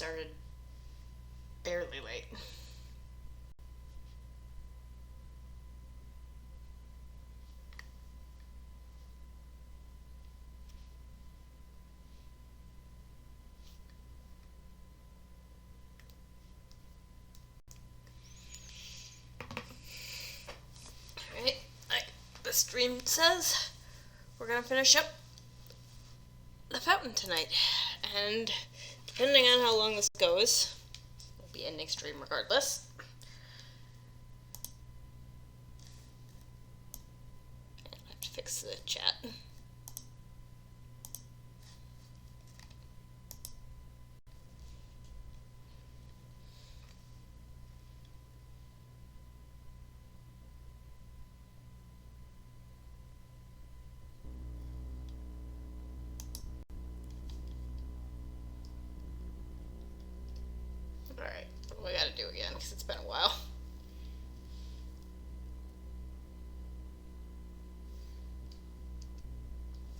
started barely late. Alright, like the stream says, we're gonna finish up the fountain tonight. And depending on how long this goes, we'll be ending stream regardless. I have to fix the chat. Alright, what do we gotta do again? Because it's been a while.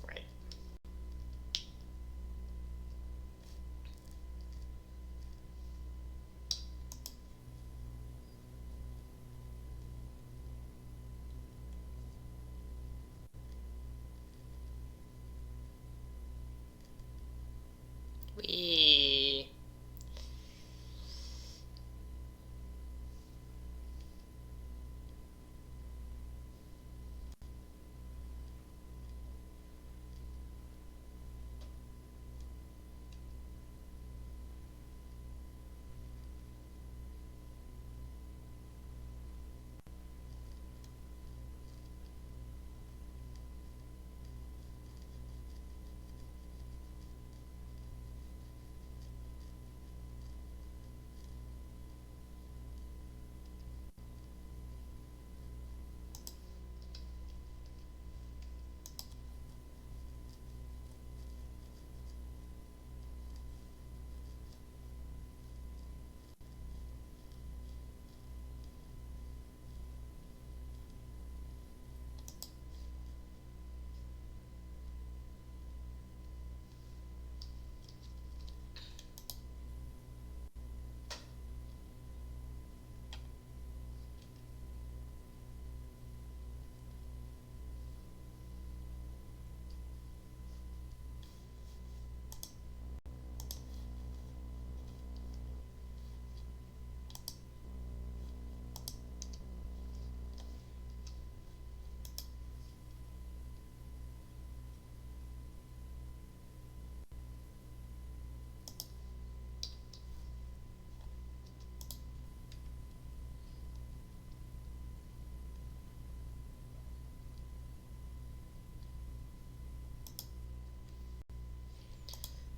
Right. We...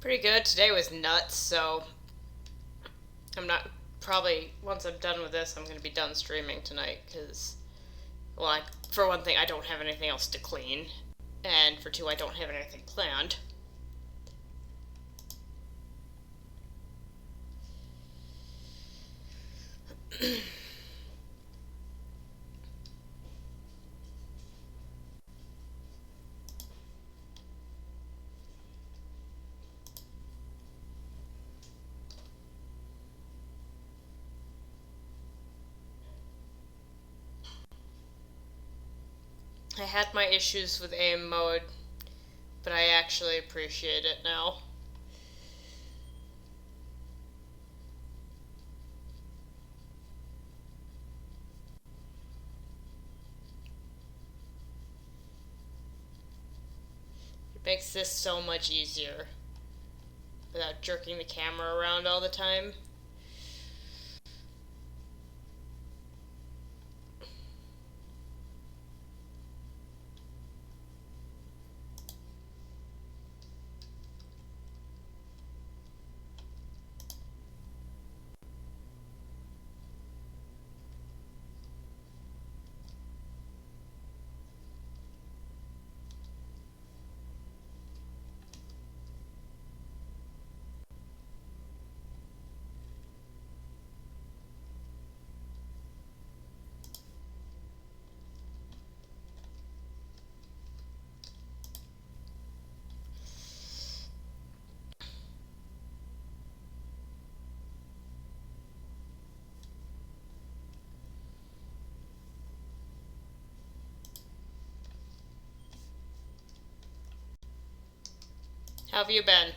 Pretty good. Today was nuts, so I'm not... Probably, once I'm done with this, I'm going to be done streaming tonight, because, well, for one thing, I don't have anything else to clean, and for two, I don't have anything planned. I had my issues with aim mode, but I actually appreciate it now. It makes this so much easier without jerking the camera around all the time. How have you been?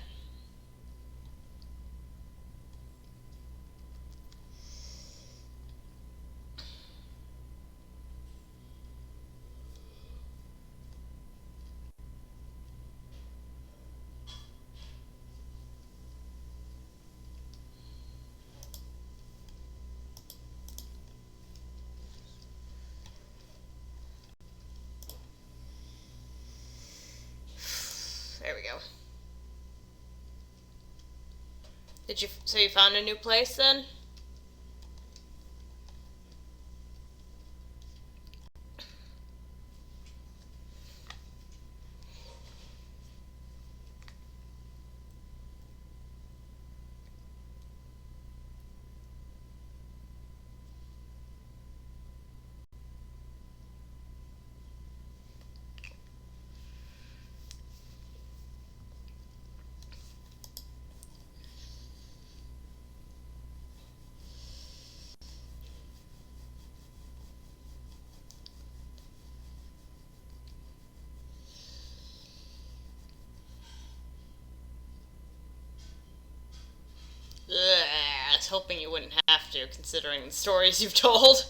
There we go. So you found a new place then? Ugh, I was hoping you wouldn't have to, considering the stories you've told.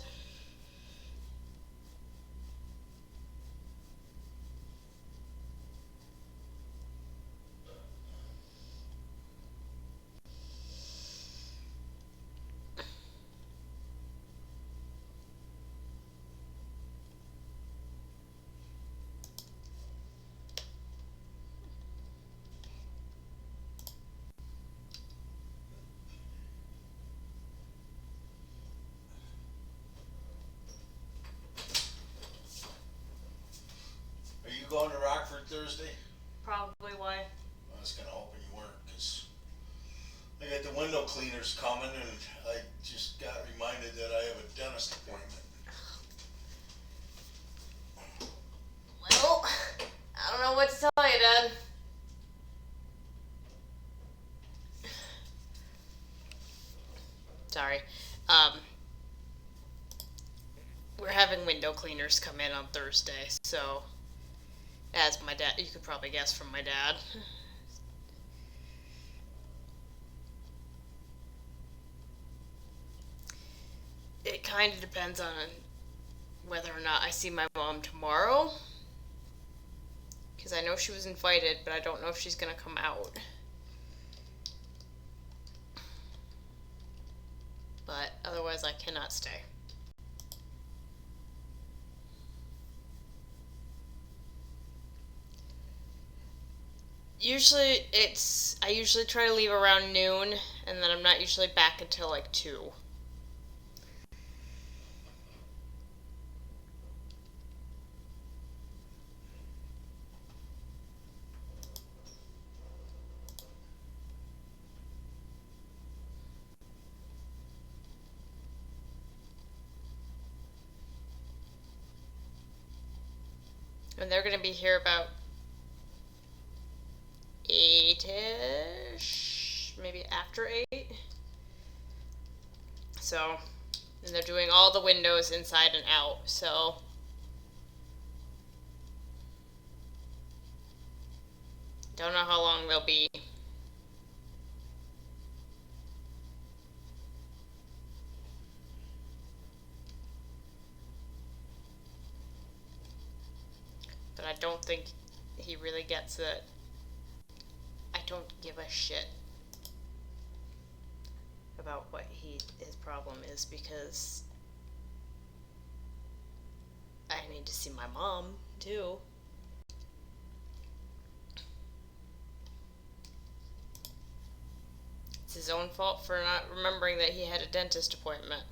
Are you going to Rockford Thursday? Probably why. I was kind of hoping you weren't, because I got the window cleaners coming, and I just got reminded that I have a dentist appointment. Well, I don't know what to tell you, Dad. Sorry. Um, we're having window cleaners come in on Thursday, so as my dad, you could probably guess from my dad. It kind of depends on whether or not I see my mom tomorrow. Because I know she was invited, but I don't know if she's going to come out. But otherwise, I cannot stay. I usually try to leave around noon, and then I'm not usually back until like 2. And they're going to be here about 8-ish, maybe after 8. So, and they're doing all the windows inside and out, so don't know how long they'll be. But I don't think he really gets that I don't give a shit about what his problem is, because I need to see my mom too. It's his own fault for not remembering that he had a dentist appointment.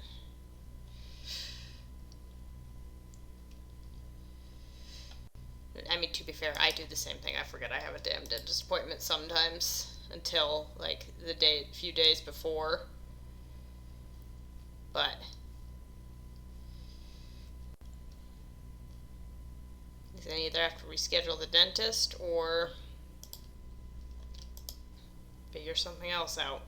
I mean, to be fair, I do the same thing. I forget I have a damn dentist appointment sometimes until like few days before. But then either have to reschedule the dentist or figure something else out.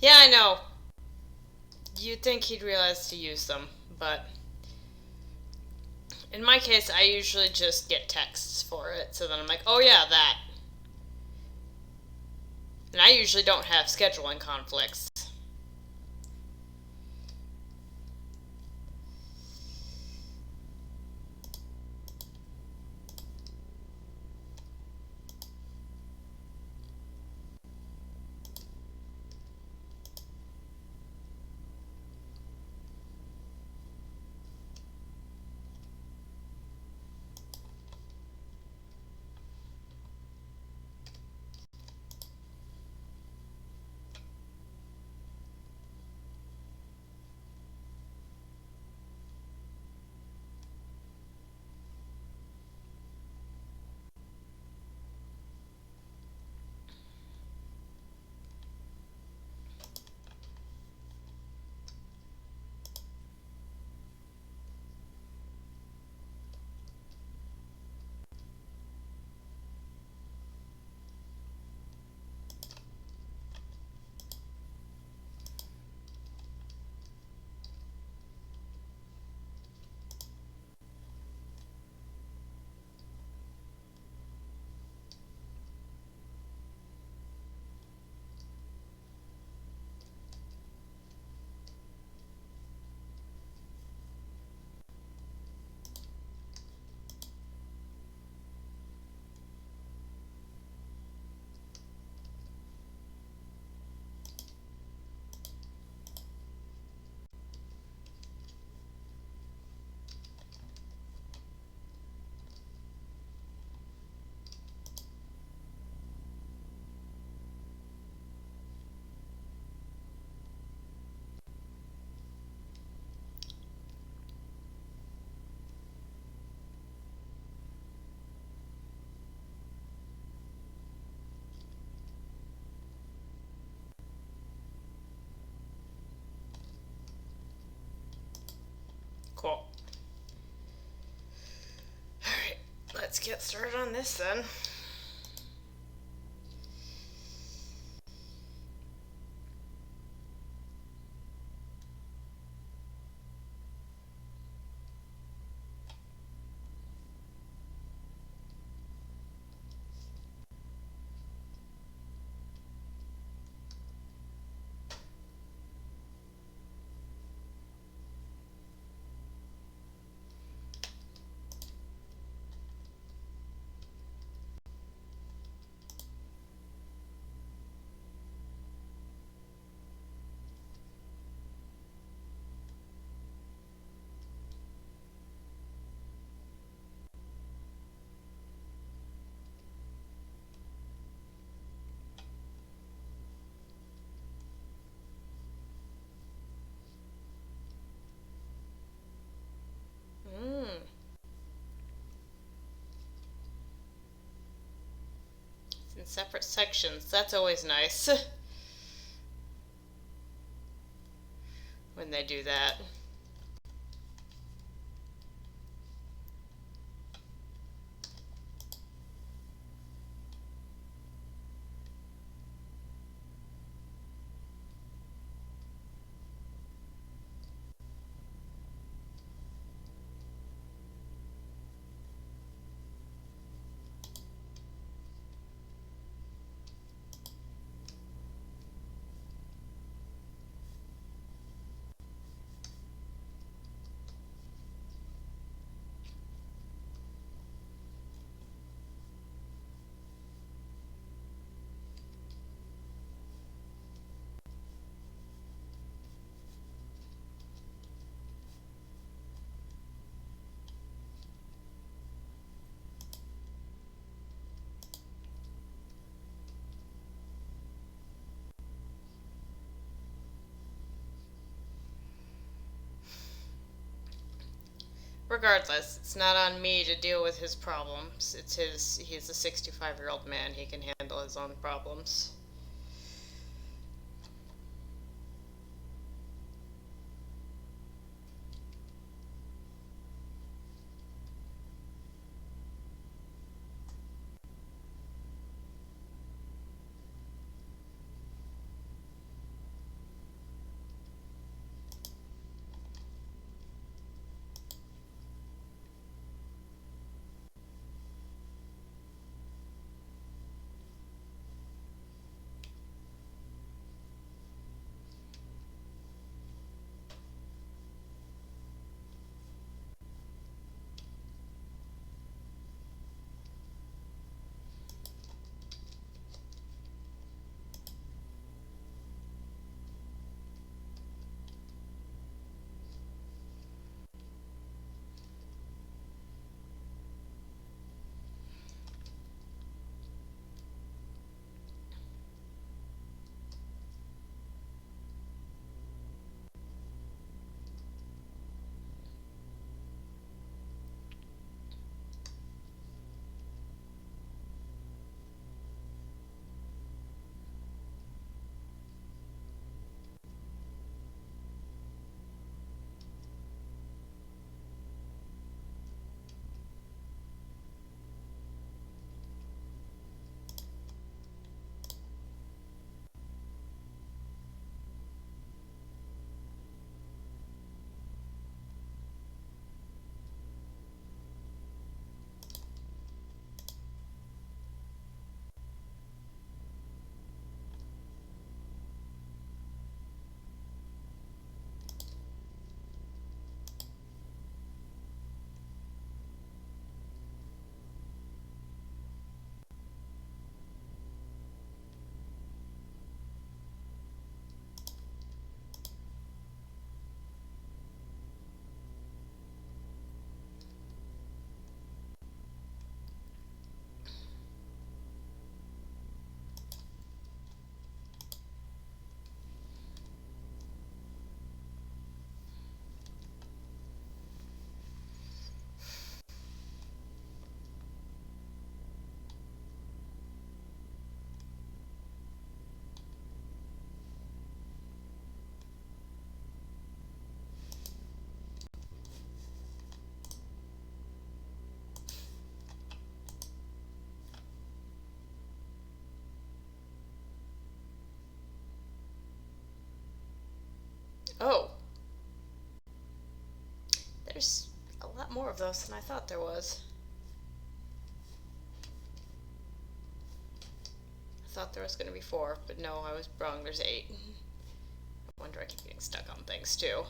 Yeah, I know. You'd think he'd realize to use them, but in my case, I usually just get texts for it, so then I'm like, oh yeah, that. And I usually don't have scheduling conflicts. Cool. Alright, let's get started on this then. Mmm. It's in separate sections. That's always nice when they do that. Regardless, it's not on me to deal with his problems. It's his. He's a 65-year-old man. He can handle his own problems. There's a lot more of those than I thought there was. I thought there was going to be 4, but no, I was wrong. There's 8. No wonder I keep getting stuck on things, too.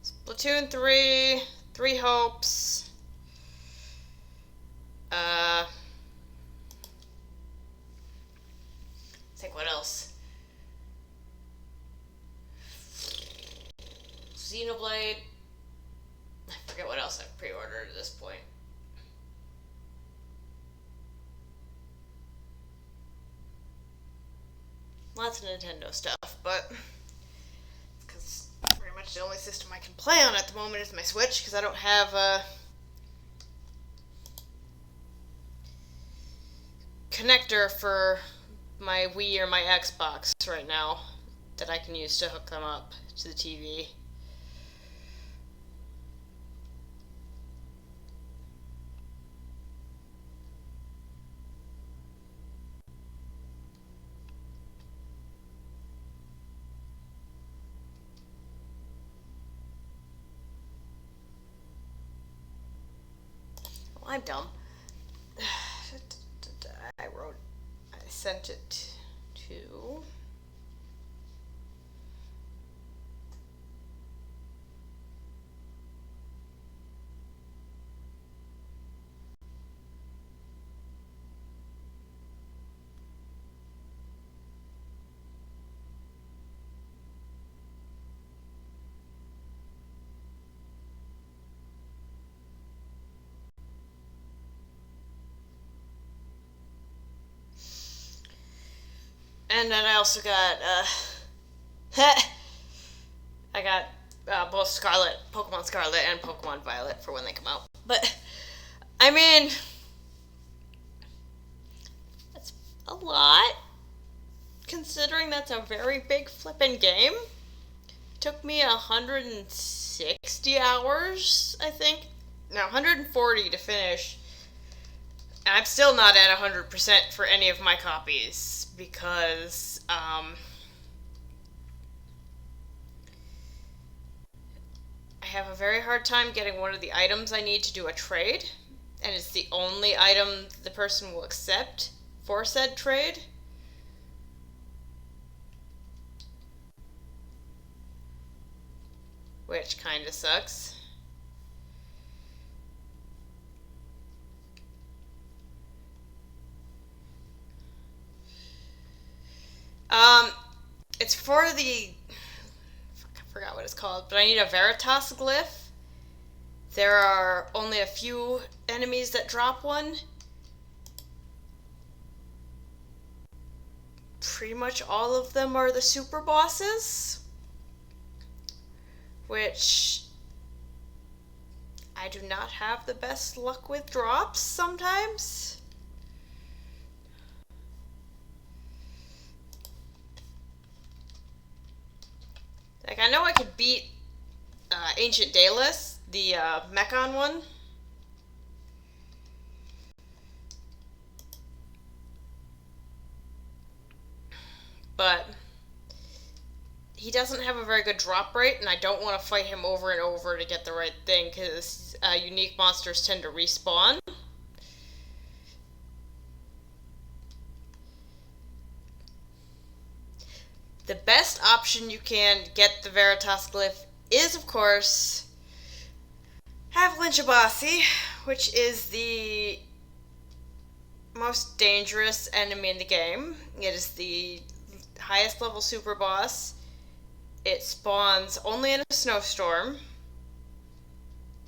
Splatoon 3, Three Hopes, I think what else? Xenoblade. I forget what else I've pre-ordered at this point. Lots of Nintendo stuff, but because pretty much the only system I can play on at the moment is my Switch, because I don't have a connector for my Wii or my Xbox right now that I can use to hook them up to the TV. Well, I'm dumb. I sent it to... And then I also got, I got both Pokemon Scarlet and Pokemon Violet for when they come out. But, I mean, that's a lot, considering considering that's a very big flippin' game. Took me 160 hours, I think. No, 140 to finish. And I'm still not at 100% for any of my copies because I have a very hard time getting one of the items I need to do a trade, and it's the only item the person will accept for said trade. Which kinda sucks. It's for the... I forgot what it's called, but I need a Veritas glyph. There are only a few enemies that drop one. Pretty much all of them are the super bosses, which I do not have the best luck with drops sometimes. Like, I know I could beat Ancient Daedalus, the Mechon one. But he doesn't have a very good drop rate, and I don't want to fight him over and over to get the right thing, because unique monsters tend to respawn. The best option you can get the Veritas glyph is, of course, Avalanche Abasi, which is the most dangerous enemy in the game. It is the highest level super boss. It spawns only in a snowstorm,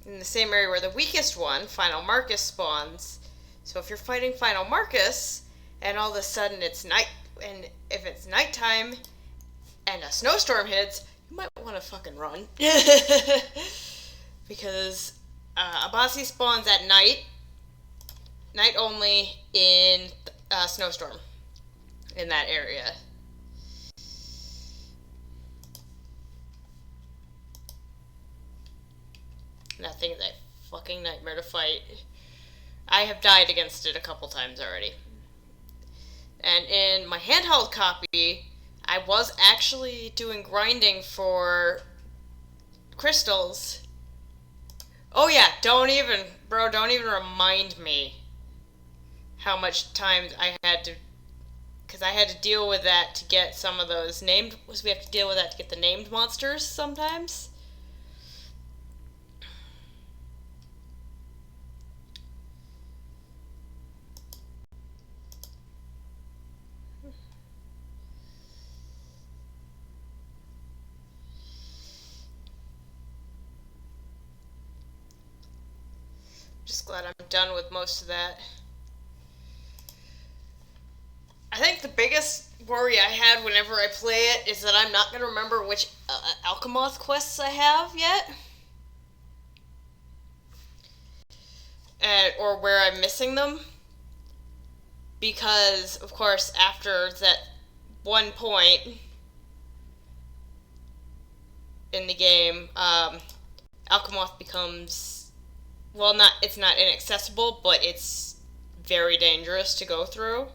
in the same area where the weakest one, Final Marcus, spawns. So if you're fighting Final Marcus, and all of a sudden it's night, and if it's nighttime, and a snowstorm hits, you might want to fucking run. Because Abasi spawns at night only, in snowstorm, in that area. That thing is a fucking nightmare to fight. I have died against it a couple times already. And in my handheld copy, I was actually doing grinding for crystals. Oh yeah, don't even remind me how much time I had to, because I had to deal with that to get some of those named, we have to deal with that to get the named monsters sometimes. Just glad I'm done with most of that. I think the biggest worry I had whenever I play it is that I'm not going to remember which Alchemoth quests I have yet. Or where I'm missing them. Because, of course, after that one point in the game, Alchemoth becomes... well, it's not inaccessible, but it's very dangerous to go through.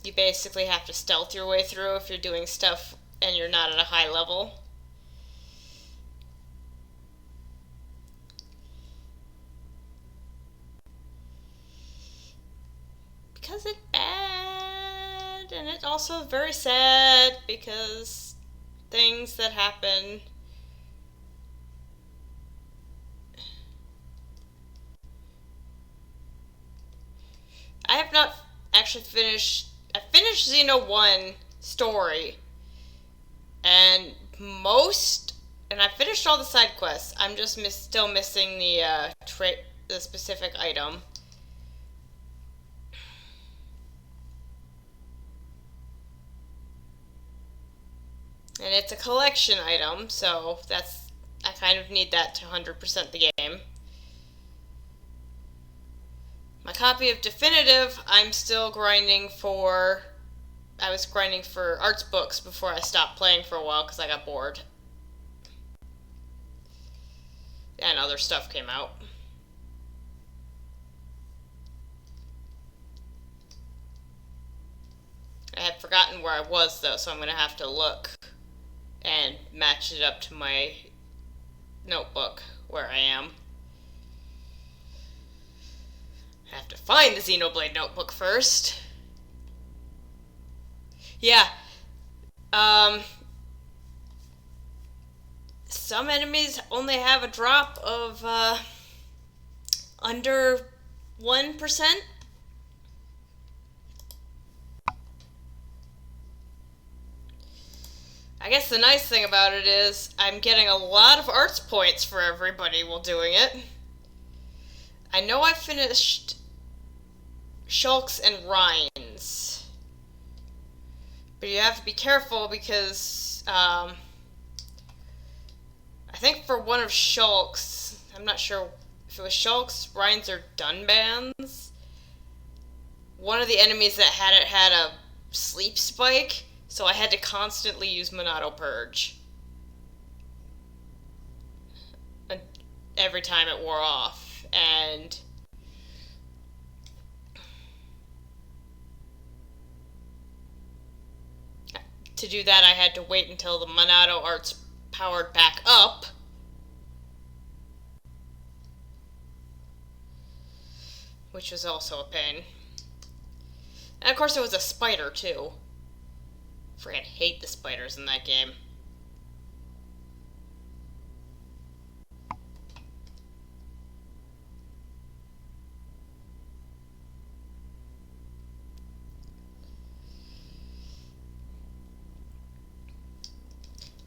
You basically have to stealth your way through if you're doing stuff and you're not at a high level. Because it's bad, and it's also very sad because things that happen. I have not actually finished... I finished Xeno 1 story, and I finished all the side quests. I'm just still missing the specific item. And it's a collection item, so I kind of need that to 100% the game. My copy of Definitive, I'm still grinding for... I was grinding for arts books before I stopped playing for a while because I got bored. And other stuff came out. I had forgotten where I was though, so I'm going to have to look and match it up to my notebook where I am. I have to find the Xenoblade notebook first. Yeah. Some enemies only have a drop of under 1%. I guess the nice thing about it is I'm getting a lot of arts points for everybody while doing it. I know I finished Shulks and Rhines, but you have to be careful because I think for one of Shulks, I'm not sure if it was Shulks, Rhines, or Dunbans, one of the enemies that had it had a sleep spike, so I had to constantly use Monado Purge every time it wore off, and to do that I had to wait until the Monado Arts powered back up, which was also a pain. And of course it was a spider too. Freaking hate the spiders in that game.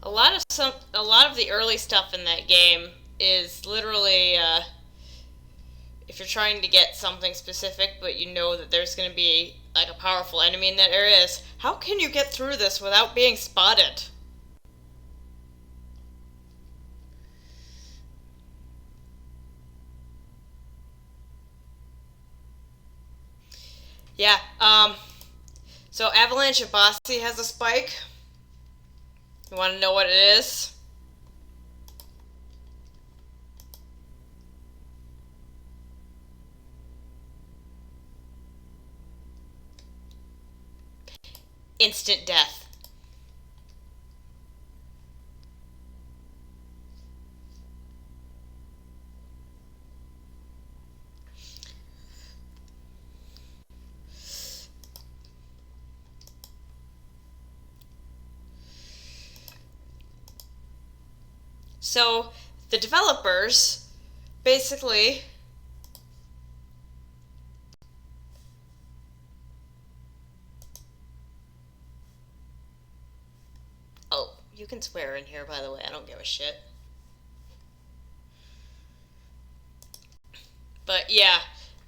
A lot of the early stuff in that game is literally if you're trying to get something specific, but you know that there's going to be like a powerful enemy in that area, is how can you get through this without being spotted? Yeah, so Avalanche Abasi has a spike. You want to know what it is? Instant death. So the developers basically you can swear in here, by the way, I don't give a shit. But yeah,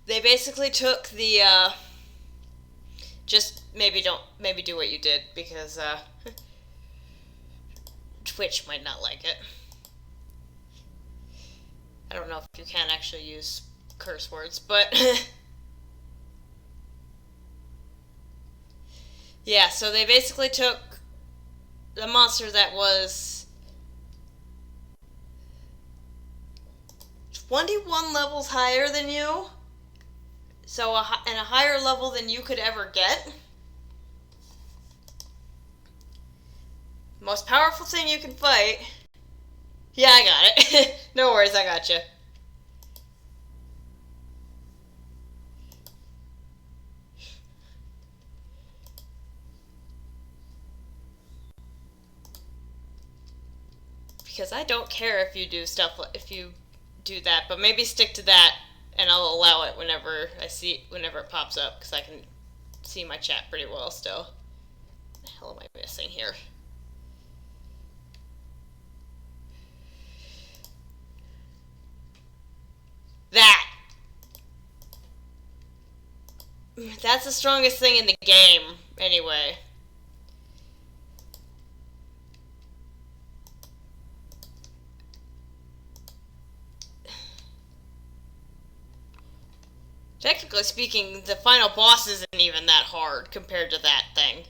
they basically took the just maybe do what you did, because Twitch might not like it. I don't know if you can actually use curse words, but yeah, so they basically took the monster that was 21 levels higher than you, so and a higher level than you could ever get. Most powerful thing you can fight. Yeah, I got it. No worries, I got you. Because I don't care if you do that, but maybe stick to that, and I'll allow it whenever it pops up, because I can see my chat pretty well still. What the hell am I missing here? That's the strongest thing in the game, anyway. Technically speaking, the final boss isn't even that hard compared to that thing.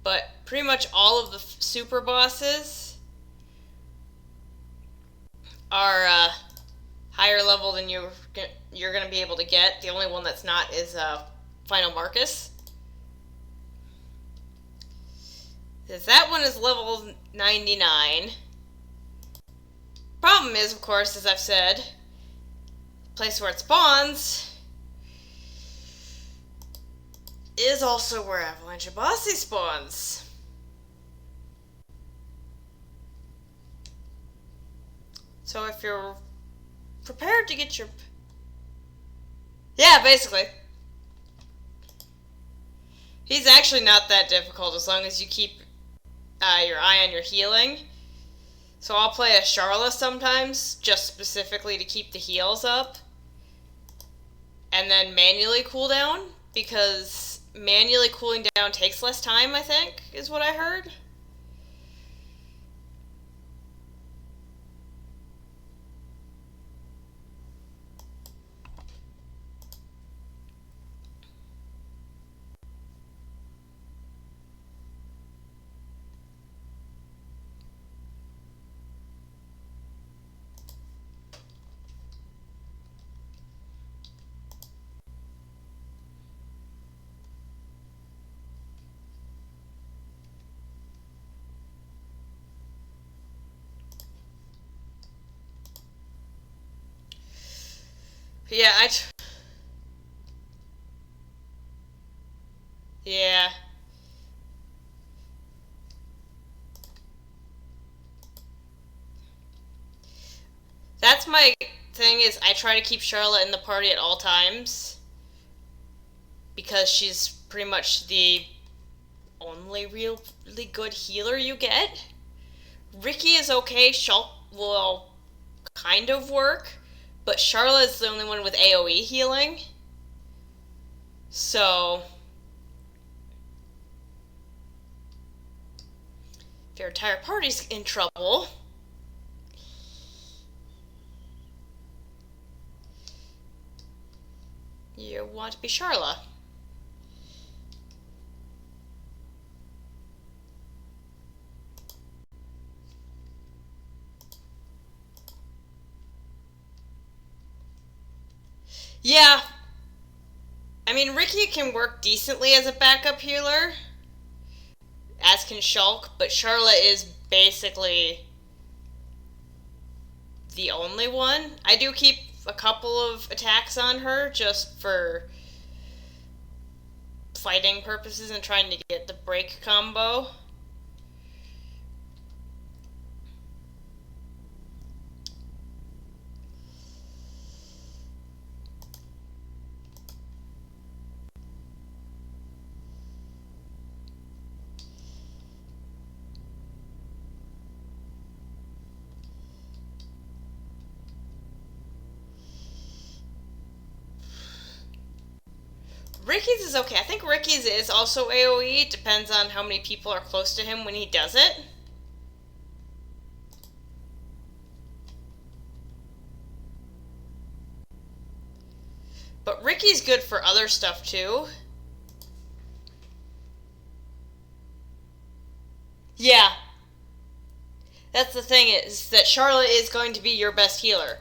But pretty much all of the super bosses are higher level than you're going to be able to get. The only one that's not is Final Marcus. That one is level 99. Problem is, of course, as I've said, the place where it spawns is also where Avalanche Abasi spawns. So if you're prepared to get your... Yeah, basically. He's actually not that difficult as long as you keep your eye on your healing. So I'll play a Sharla sometimes, just specifically to keep the heals up. And then manually cool down, because manually cooling down takes less time, I think, is what I heard. Yeah, yeah. That's my thing, is I try to keep Charlotte in the party at all times. Because she's pretty much the only really good healer you get. Ricky is okay, Shulk will kind of work, but Charlotte is the only one with AoE healing. So if your entire party's in trouble, you want to be Charlotte. Yeah. I mean, Ricky can work decently as a backup healer, as can Shulk, but Charlotte is basically the only one. I do keep a couple of attacks on her just for fighting purposes and trying to get the break combo. Ricky's is okay. I think Ricky's is also AoE. It depends on how many people are close to him when he does it. But Ricky's good for other stuff too. Yeah. That's the thing, is that Charlotte is going to be your best healer.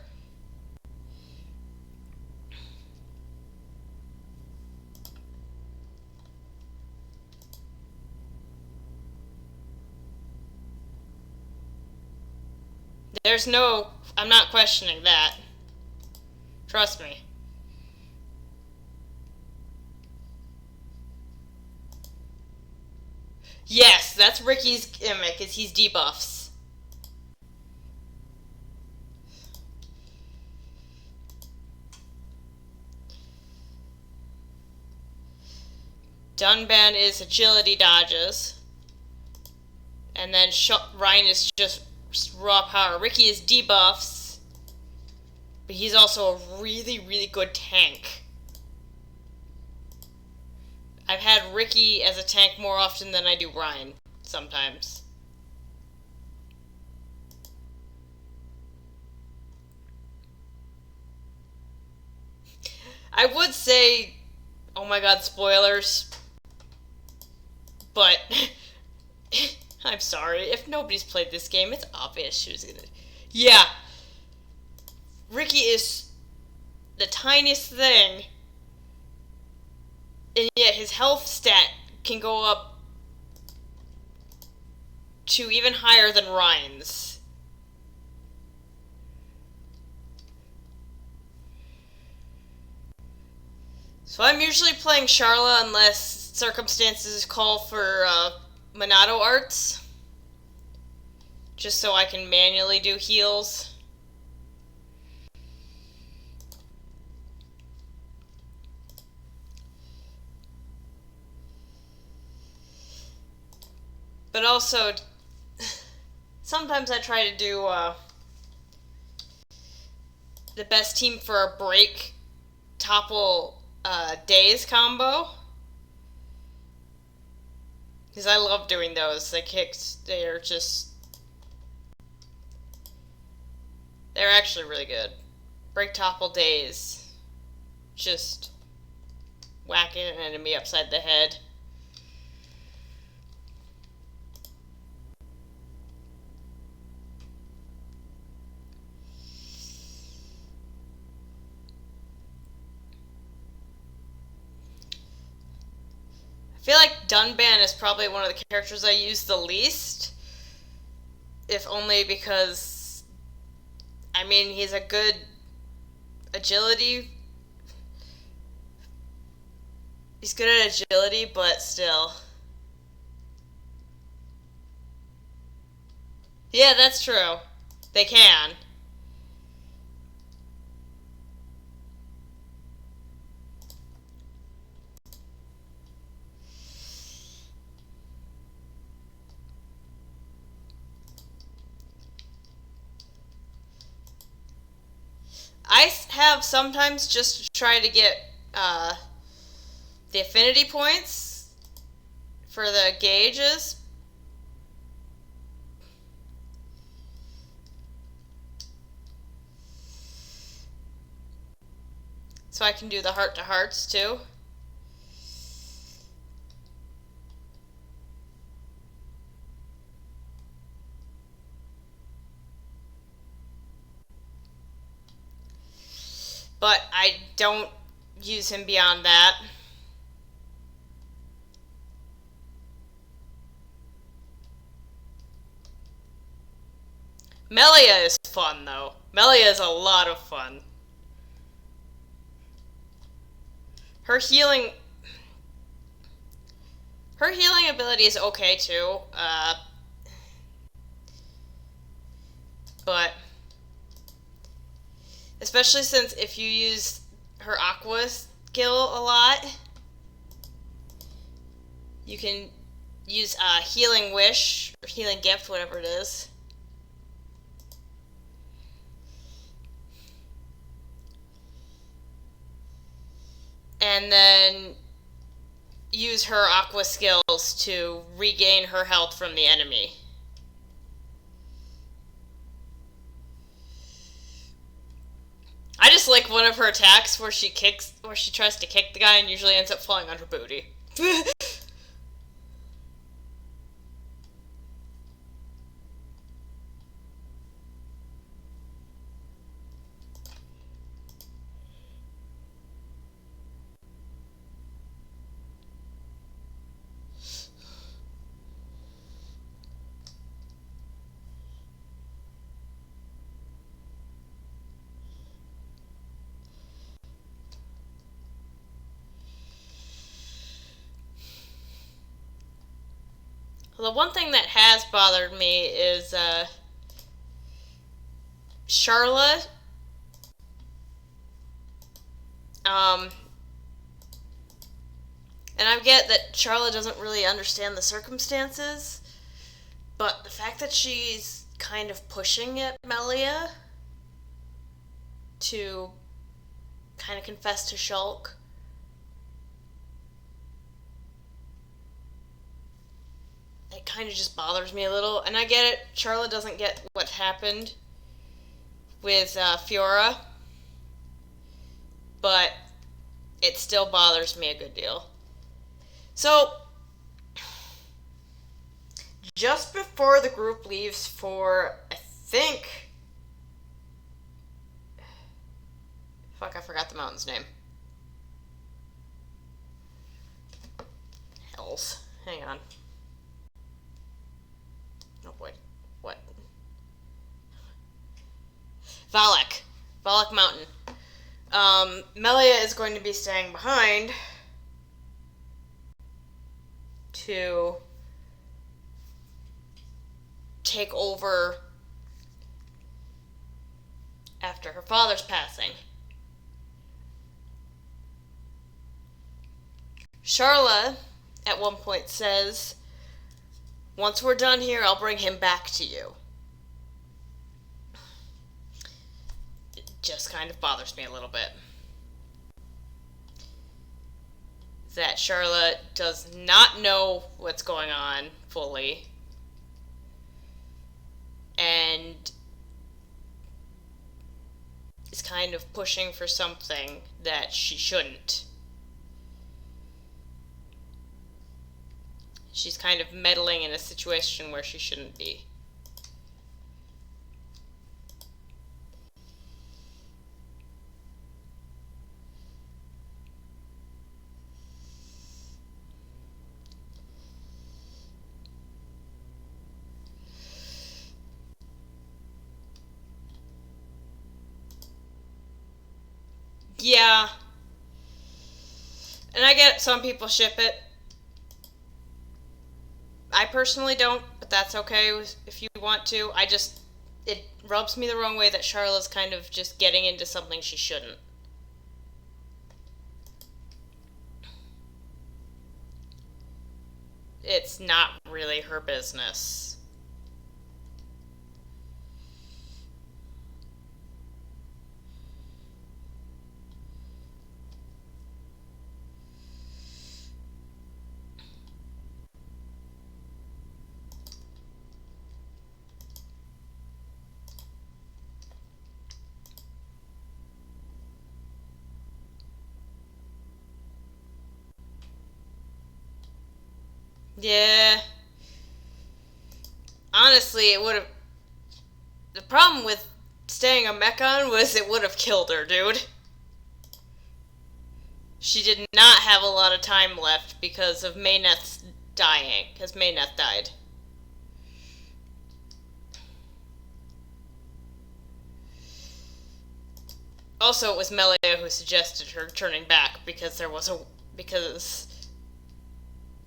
There's no... I'm not questioning that. Trust me. Yes, that's Ricky's gimmick, is he's debuffs. Dunban is agility dodges. And then Ryan is just raw power. Ricky is debuffs. But he's also a really, really good tank. I've had Ricky as a tank more often than I do Ryan, sometimes. I would say, oh my god, spoilers, but I'm sorry. If nobody's played this game, it's obvious she was gonna. Yeah, Ricky is the tiniest thing, and yet his health stat can go up to even higher than Ryan's. So I'm usually playing Charla unless circumstances call for Monado arts, just so I can manually do heals. But also, sometimes I try to do the best team for a break topple days combo. Because I love doing those. The kicks, they're actually really good. Break topple days. Just whacking an enemy upside the head. I feel like Dunban is probably one of the characters I use the least. If only because, I mean, he's a good agility. He's good at agility, but still. Yeah, that's true. They can. I have sometimes just try to get the affinity points for the gauges. So I can do the heart to hearts too. But I don't use him beyond that. Melia is fun, though. Melia is a lot of fun. Her healing ability is okay, too. But especially since if you use her Aqua skill a lot, you can use Healing Wish, or Healing Gift, whatever it is. And then use her Aqua skills to regain her health from the enemy. I just like one of her attacks where she tries to kick the guy and usually ends up falling on her booty. The one thing that has bothered me is Charla. And I get that Charla doesn't really understand the circumstances, but the fact that she's kind of pushing at Melia to kind of confess to Shulk. It kind of just bothers me a little. And I get it, Charla doesn't get what happened with Fiora. But it still bothers me a good deal. So, just before the group leaves for, I think... Fuck, I forgot the mountain's name. Hells. Hang on. Oh boy. What? Valak. Valak Mountain. Melia is going to be staying behind to take over after her father's passing. Sharla, at one point, says, "Once we're done here, I'll bring him back to you." It just kind of bothers me a little bit. That Sharla does not know what's going on fully, and is kind of pushing for something that she shouldn't. She's kind of meddling in a situation where she shouldn't be. Yeah. And I get some people ship it. I personally don't, but that's okay if you want to. It rubs me the wrong way that Sharla's kind of just getting into something she shouldn't. It's not really her business. Yeah. Honestly, it would have... The problem with staying a Mechon was it would have killed her, dude. She did not have a lot of time left because of Mayneth's dying. Because Mayneth died. Also, it was Melia who suggested her turning back because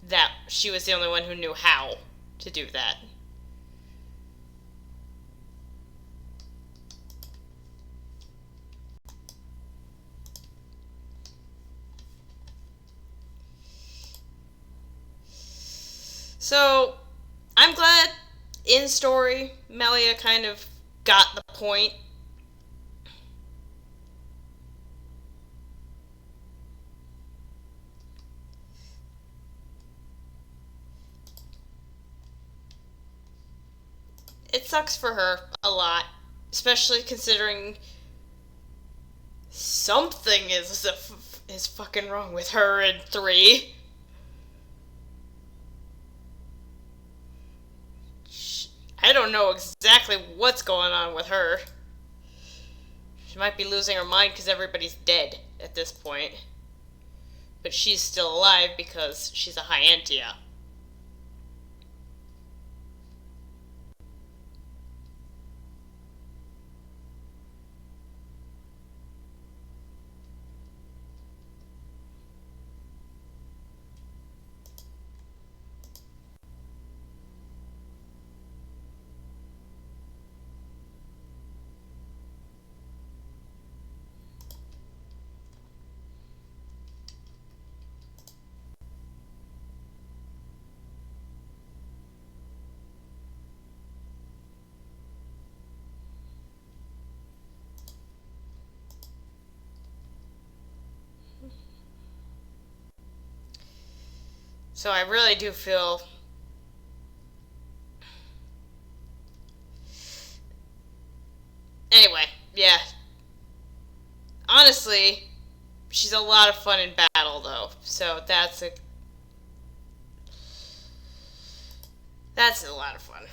that she was the only one who knew how to do that. So, I'm glad in story Melia kind of got the point. It sucks for her a lot, especially considering something is fucking wrong with her in 3. I don't know exactly what's going on with her. She might be losing her mind because everybody's dead at this point. But she's still alive because she's a Hyantia. So I really do feel... Anyway, yeah. Honestly, She's a lot of fun in battle, though. So that's a lot of fun.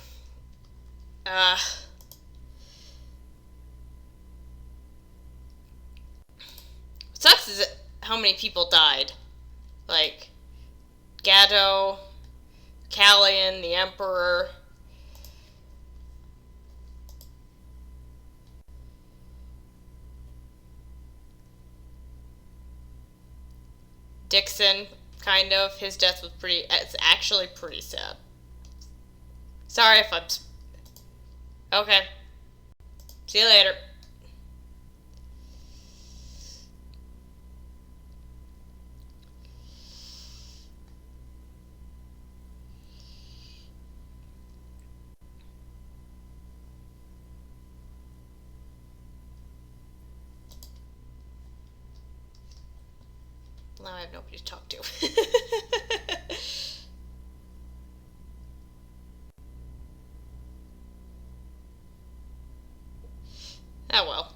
Uh, what sucks is how many people died. Like Gatto, Callian, the Emperor. Dixon, kind of. His death was pretty. It's actually pretty sad. Sorry if I'm. Okay. See you later. Now I have nobody to talk to. Oh well.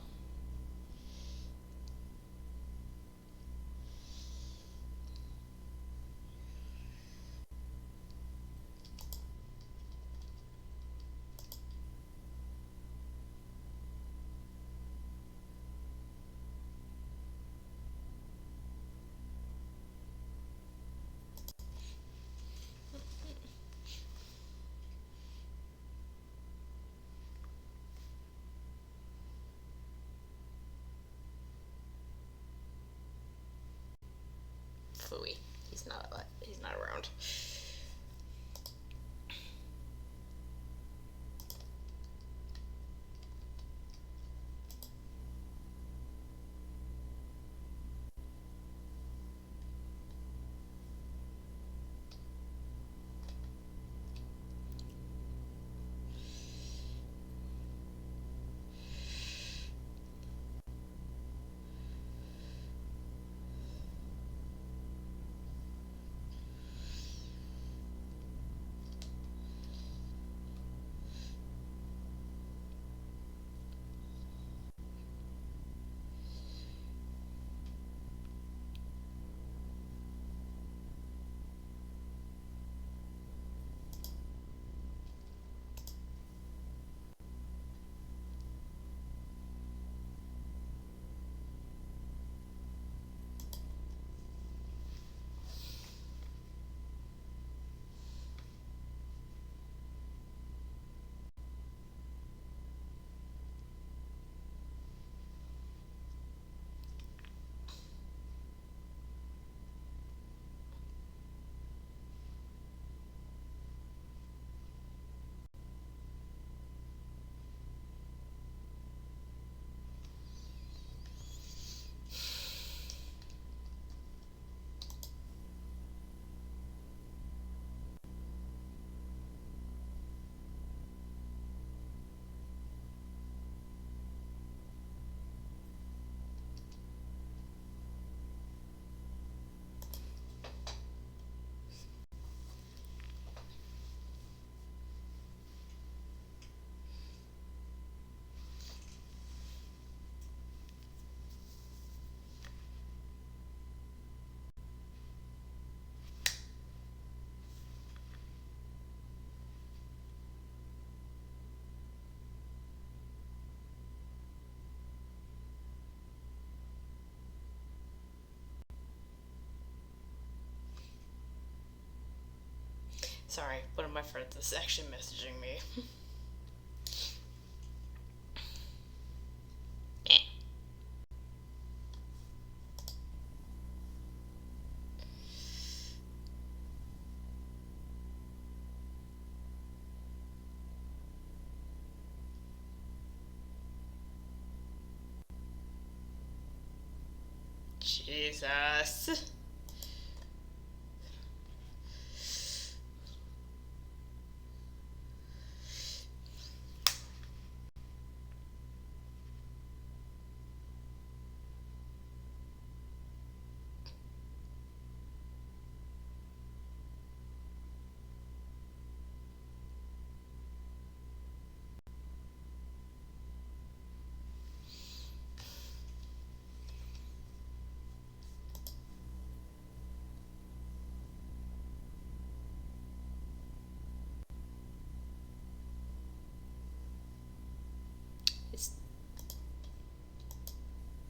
Fooey. He's not around. Sorry, one of my friends is actually messaging me. Eh. Jesus.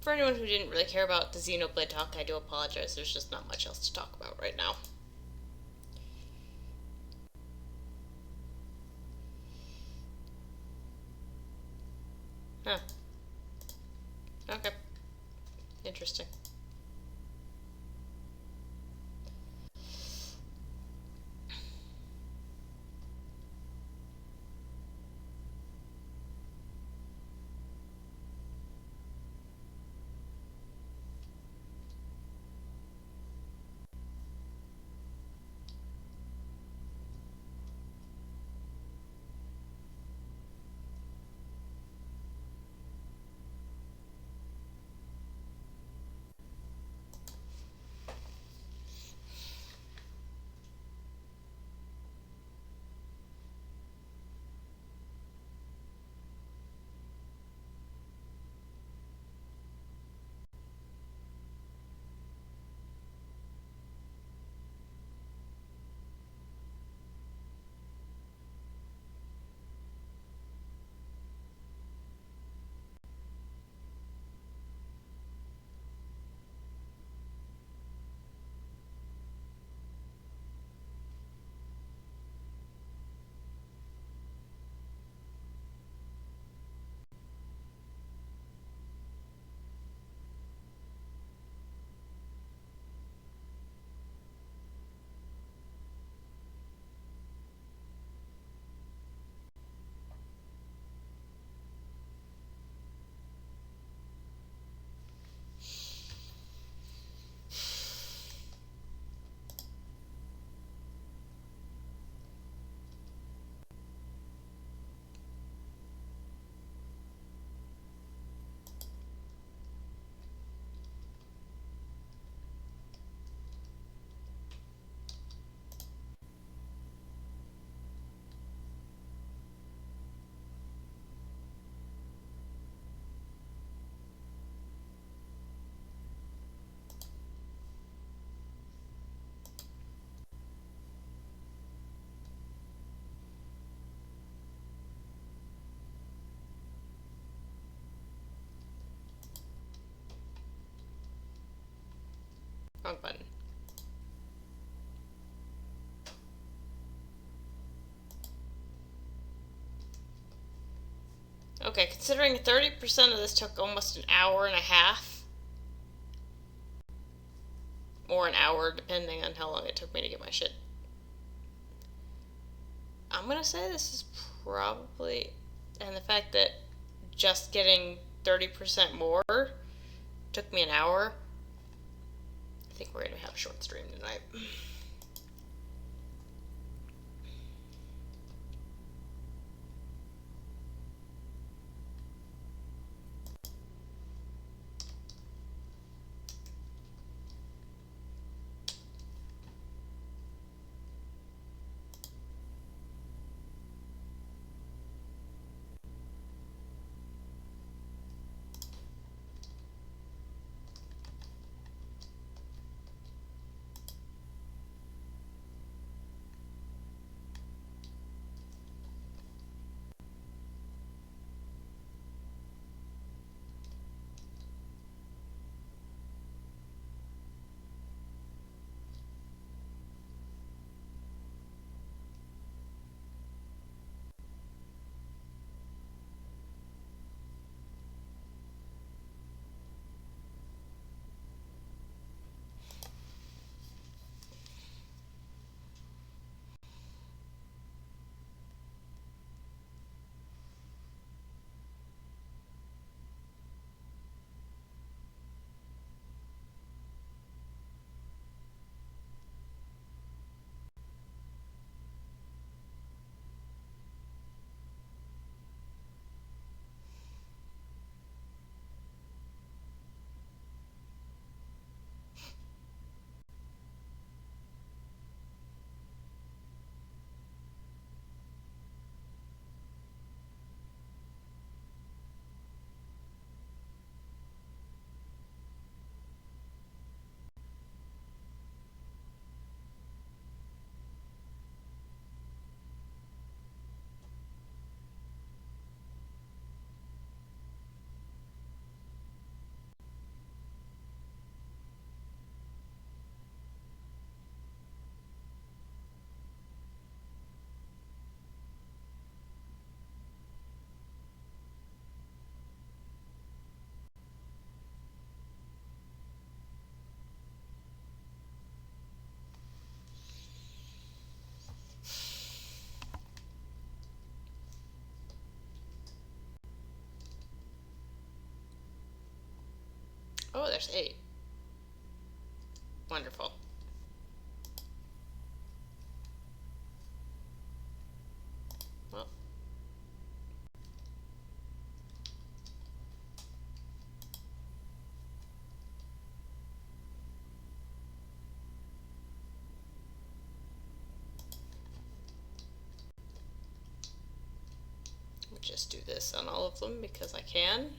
for anyone who didn't really care about the Xenoblade talk, I do apologize. There's just not much else to talk about right now. Huh. Okay. Interesting. Wrong button. Okay, considering 30% of this took almost an hour and a half, or an hour depending on how long it took me to get my shit, I'm gonna say this is probably, and the fact that just getting 30% more took me an hour, I think we're gonna have a short stream tonight. Oh, there's 8. Wonderful. Well. We'll just do this on all of them because I can.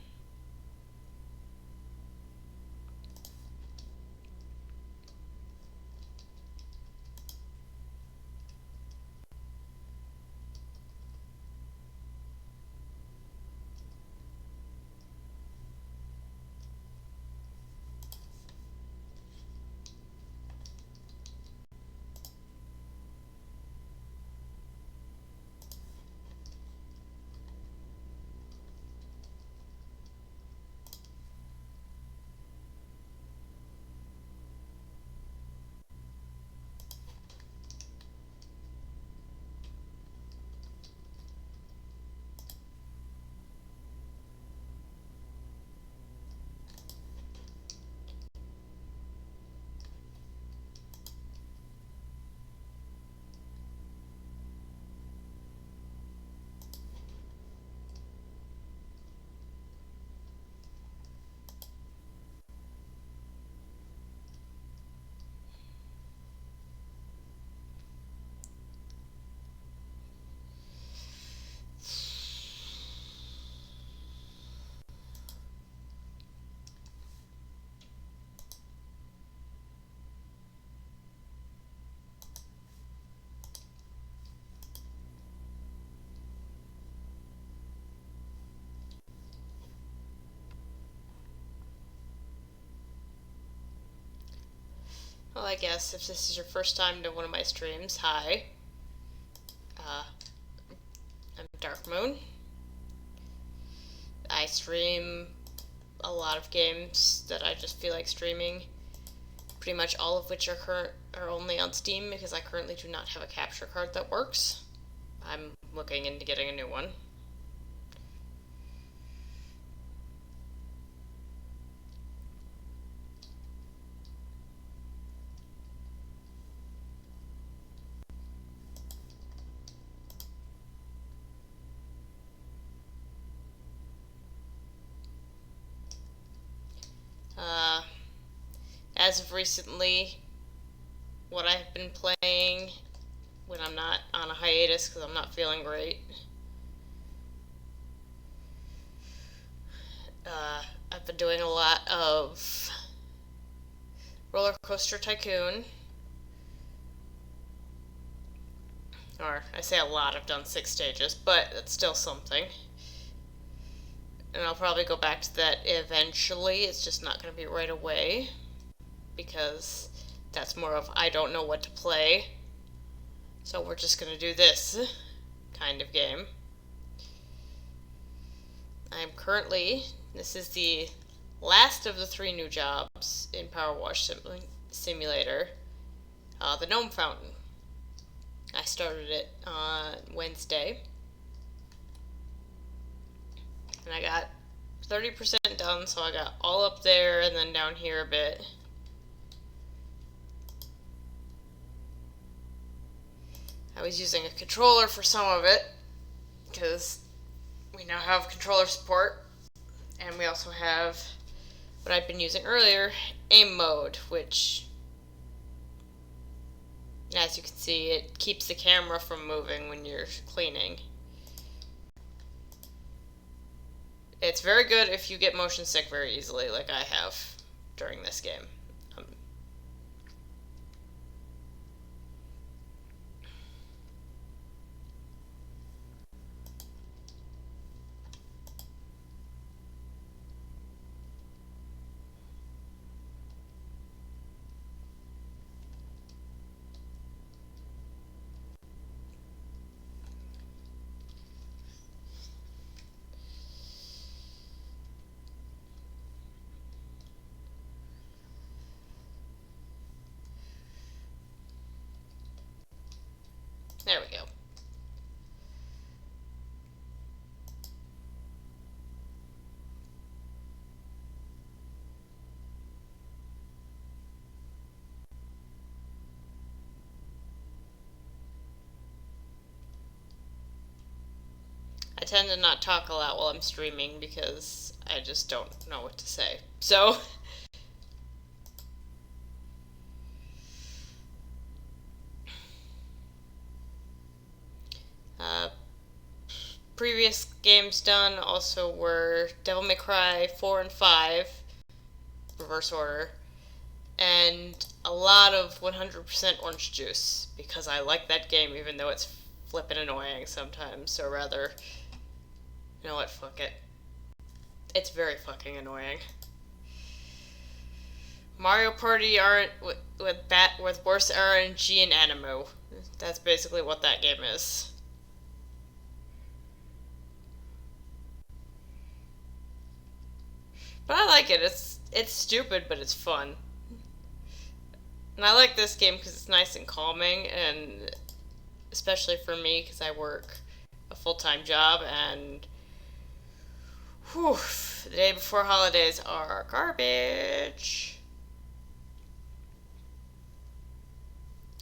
Well, I guess if this is your first time to one of my streams, hi. I'm Dark Moon. I stream a lot of games that I just feel like streaming. Pretty much all of which are only on Steam because I currently do not have a capture card that works. I'm looking into getting a new one. As of recently, what I've been playing when I'm not on a hiatus because I'm not feeling great. I've been doing a lot of Roller Coaster Tycoon. Or, I say a lot, I've done 6 stages, but it's still something. And I'll probably go back to that eventually, it's just not going to be right away. Because that's more of I don't know what to play. So we're just going to do this kind of game. I'm currently, this is the last of the 3 new jobs in Power Wash Simulator, the Gnome Fountain. I started it on Wednesday, and I got 30% done, so I got all up there and then down here a bit. I was using a controller for some of it, because we now have controller support, and we also have what I've been using earlier, aim mode, which, as you can see, it keeps the camera from moving when you're cleaning. It's very good if you get motion sick very easily, like I have during this game. There we go. tend to not talk a lot while I'm streaming because I just don't know what to say. So, uh, previous games done also were Devil May Cry 4 and 5, reverse order, and a lot of 100% Orange Juice because I like that game even though it's flippin' annoying sometimes. So rather, you know what, fuck it. It's very fucking annoying. Mario Party aren't with worse RNG and Animo. That's basically what that game is. But I like it. It's stupid, but it's fun. And I like this game because it's nice and calming, and especially for me because I work a full-time job, and whew, the day before holidays are garbage.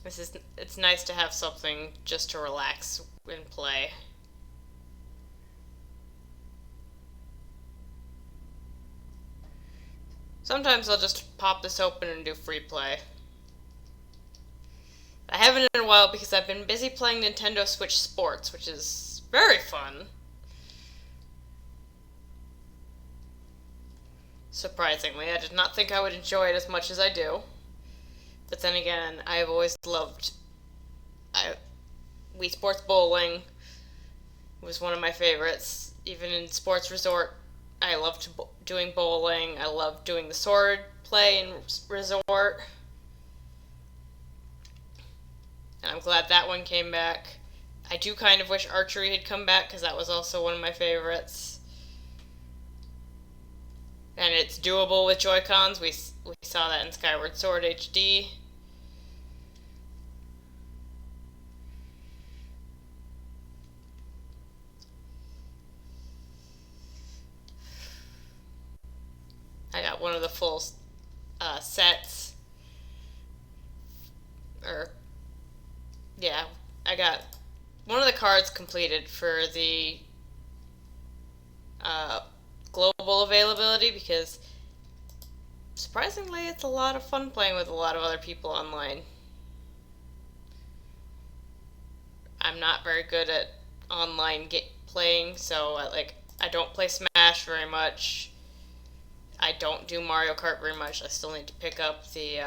It's nice to have something just to relax and play. Sometimes I'll just pop this open and do free play. I haven't in a while because I've been busy playing Nintendo Switch Sports, which is very fun. Surprisingly, I did not think I would enjoy it as much as I do. But then again, I have always loved Wii Sports Bowling. Was one of my favorites. Even in Sports Resort, I loved doing bowling. I loved doing the sword play in Resort. And I'm glad that one came back. I do kind of wish archery had come back because that was also one of my favorites. And it's doable with Joy-Cons. We saw that in Skyward Sword HD. I got one of the full sets. Yeah, I got one of the cards completed for the global availability because surprisingly it's a lot of fun playing with a lot of other people online. I'm not very good at online playing, so I don't play Smash very much. I don't do Mario Kart very much. I still need to pick up the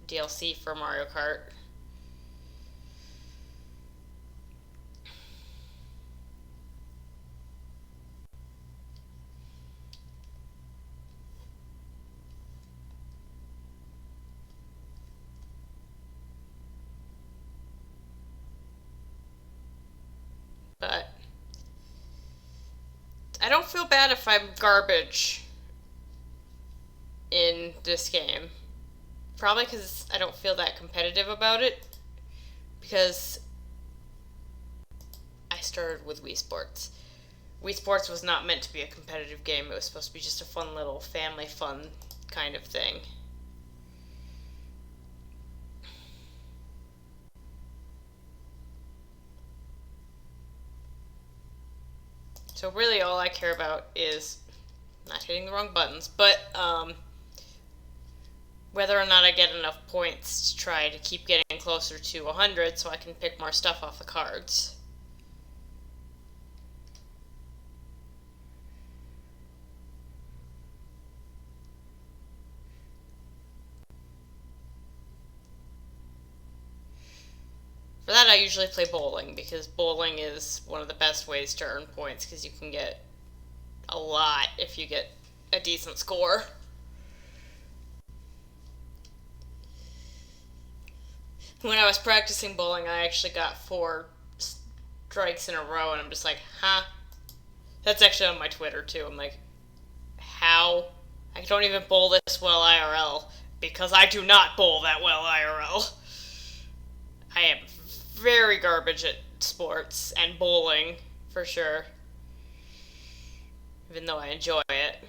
DLC for Mario Kart. But I don't feel bad if I'm garbage in this game. Probably because I don't feel that competitive about it. Because I started with Wii Sports. Wii Sports was not meant to be a competitive game. It was supposed to be just a fun little family fun kind of thing. So really all I care about is not hitting the wrong buttons, but whether or not I get enough points to try to keep getting closer to 100 so I can pick more stuff off the cards. For that, I usually play bowling, because bowling is one of the best ways to earn points, because you can get a lot if you get a decent score. When I was practicing bowling, I actually got 4 strikes in a row, and I'm just like, huh? That's actually on my Twitter, too. I'm like, how? I don't even bowl this well IRL, because I do not bowl that well IRL. I am very garbage at sports and bowling, for sure. Even though I enjoy it.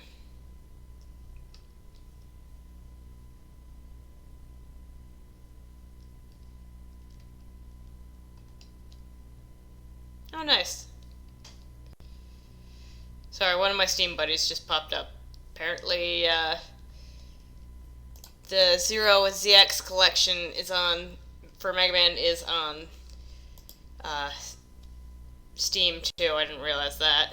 Oh, nice. Sorry, one of my Steam buddies just popped up. Apparently, the Zero and ZX collection is on, for Mega Man, is on uh, Steam too. I didn't realize that.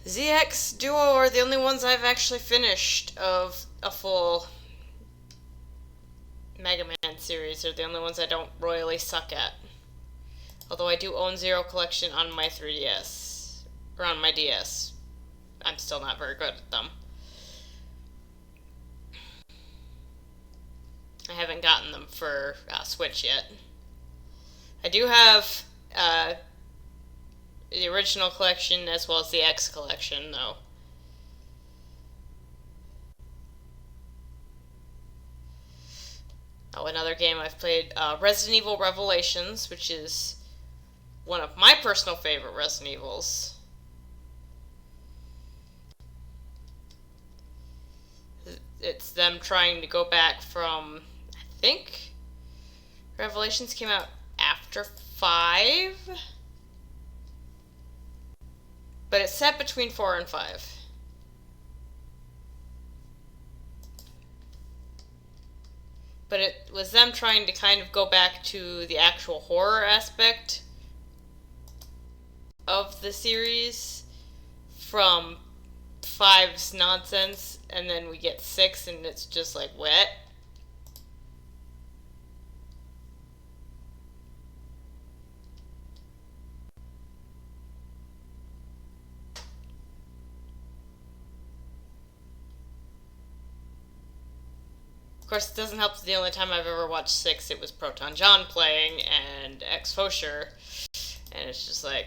ZX Duo are the only ones I've actually finished of a full Mega Man series. They're the only ones I don't royally suck at. Although I do own Zero Collection on my 3DS. Or on my DS. I'm still not very good at them. I haven't gotten them for Switch yet. I do have the original collection as well as the X collection, though. Oh, another game I've played, Resident Evil Revelations, which is one of my personal favorite Resident Evils. It's them trying to go back from, I think, Revelations came out after 5? But it's set between 4 and 5. But it was them trying to kind of go back to the actual horror aspect of the series from 5's nonsense, and then we get 6 and it's just like wet. Of course, it doesn't help that the only time I've ever watched 6 it was Proton John playing and Exposure, and it's just like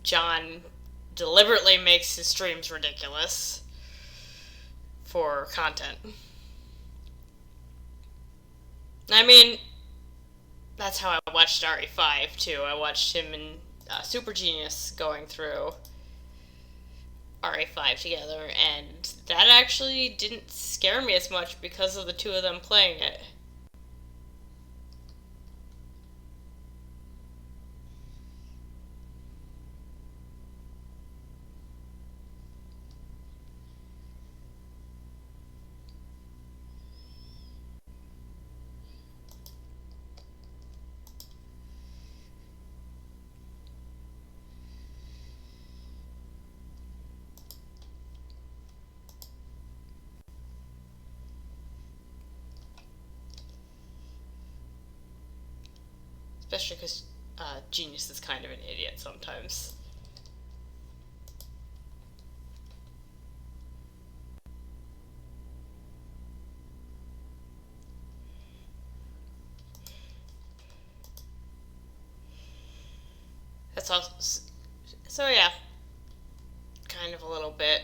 John deliberately makes his streams ridiculous for content. I mean, that's how I watched RE5 too. I watched him and Super Genius going through RE5 together, and that actually didn't scare me as much because of the two of them playing it. Especially because Genius is kind of an idiot sometimes. That's all. So yeah, kind of a little bit.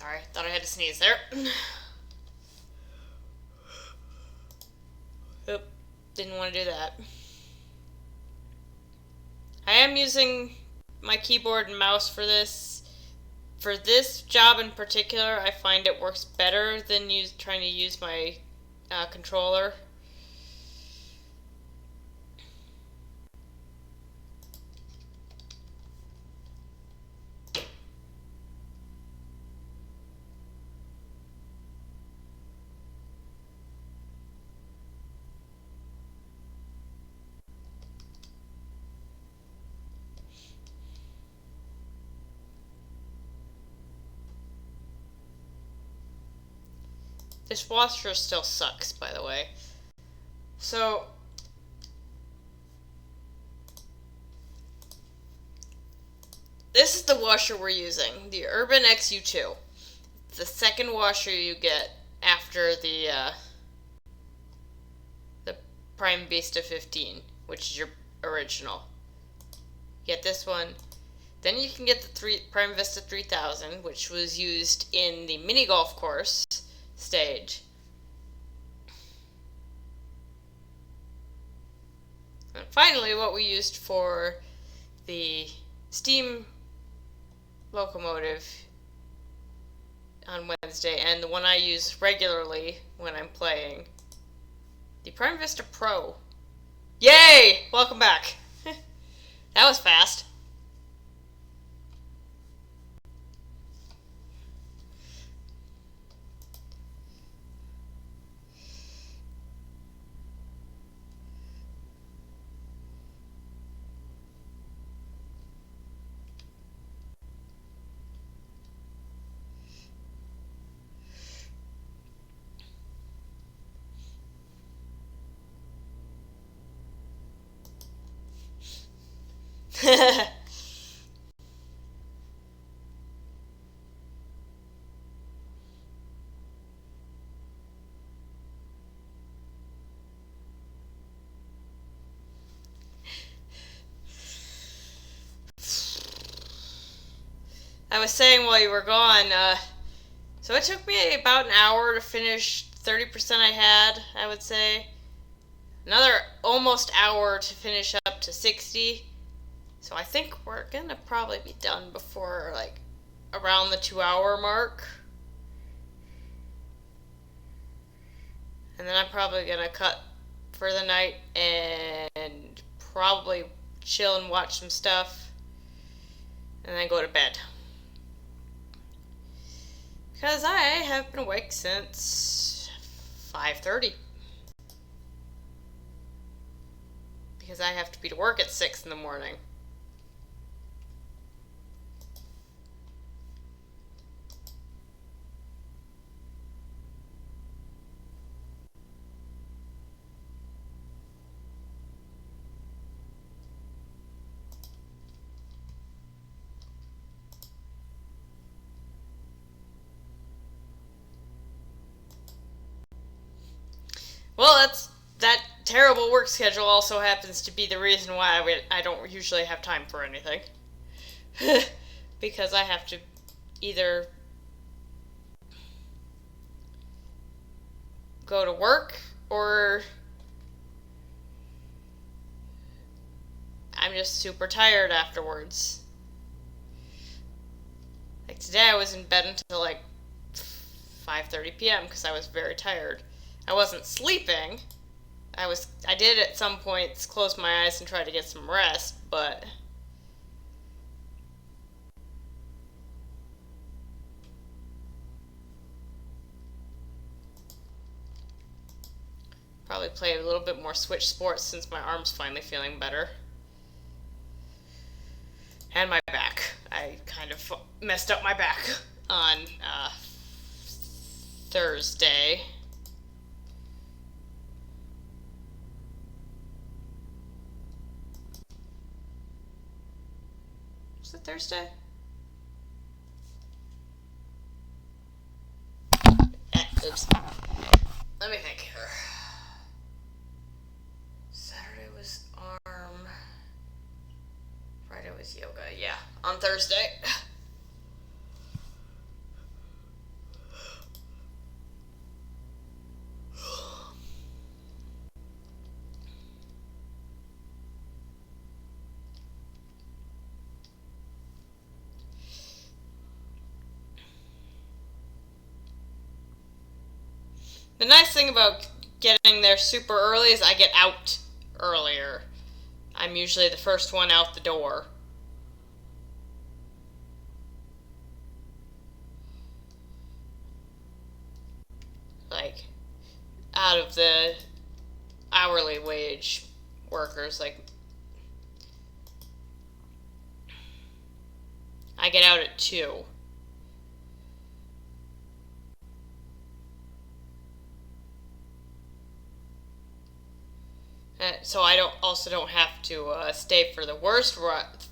Sorry, thought I had to sneeze there. Oop, didn't want to do that. I am using my keyboard and mouse for this. For this job in particular, I find it works better than trying to use my controller. This washer still sucks, by the way. So, this is the washer we're using, the Urban XU2. The second washer you get after the Prime Vista 15, which is your original. You get this one. Then you can get the Prime Vista 3000, which was used in the mini golf course stage. finally what we used for the steam locomotive on Wednesday, and the one I use regularly when I'm playing, the Prime Vista Pro. Yay! Welcome back. That was fast. I was saying while you were gone, so it took me about an hour to finish 30% I had, I would say. Another almost hour to finish up to 60. So I think we're gonna probably be done before, like, around the 2 hour mark. And then I'm probably gonna cut for the night and probably chill and watch some stuff. And then go to bed. Because I have been awake since 5:30. Because I have to be to work at 6 in the morning. Well, that terrible work schedule also happens to be the reason why I don't usually have time for anything. Because I have to either go to work or I'm just super tired afterwards. Like today I was in bed until like 5:30 p.m. because I was very tired. I wasn't sleeping. I did at some points close my eyes and try to get some rest, but probably play a little bit more Switch Sports since my arm's finally feeling better. And my back. I kind of messed up my back on Thursday. Was it Thursday? Oops. Let me think here. Saturday was arm. Friday was yoga. Yeah, on Thursday. The nice thing about getting there super early is I get out earlier. I'm usually the first one out the door. Like, out of the hourly wage workers, like, I get out at 2. So I don't have to stay for the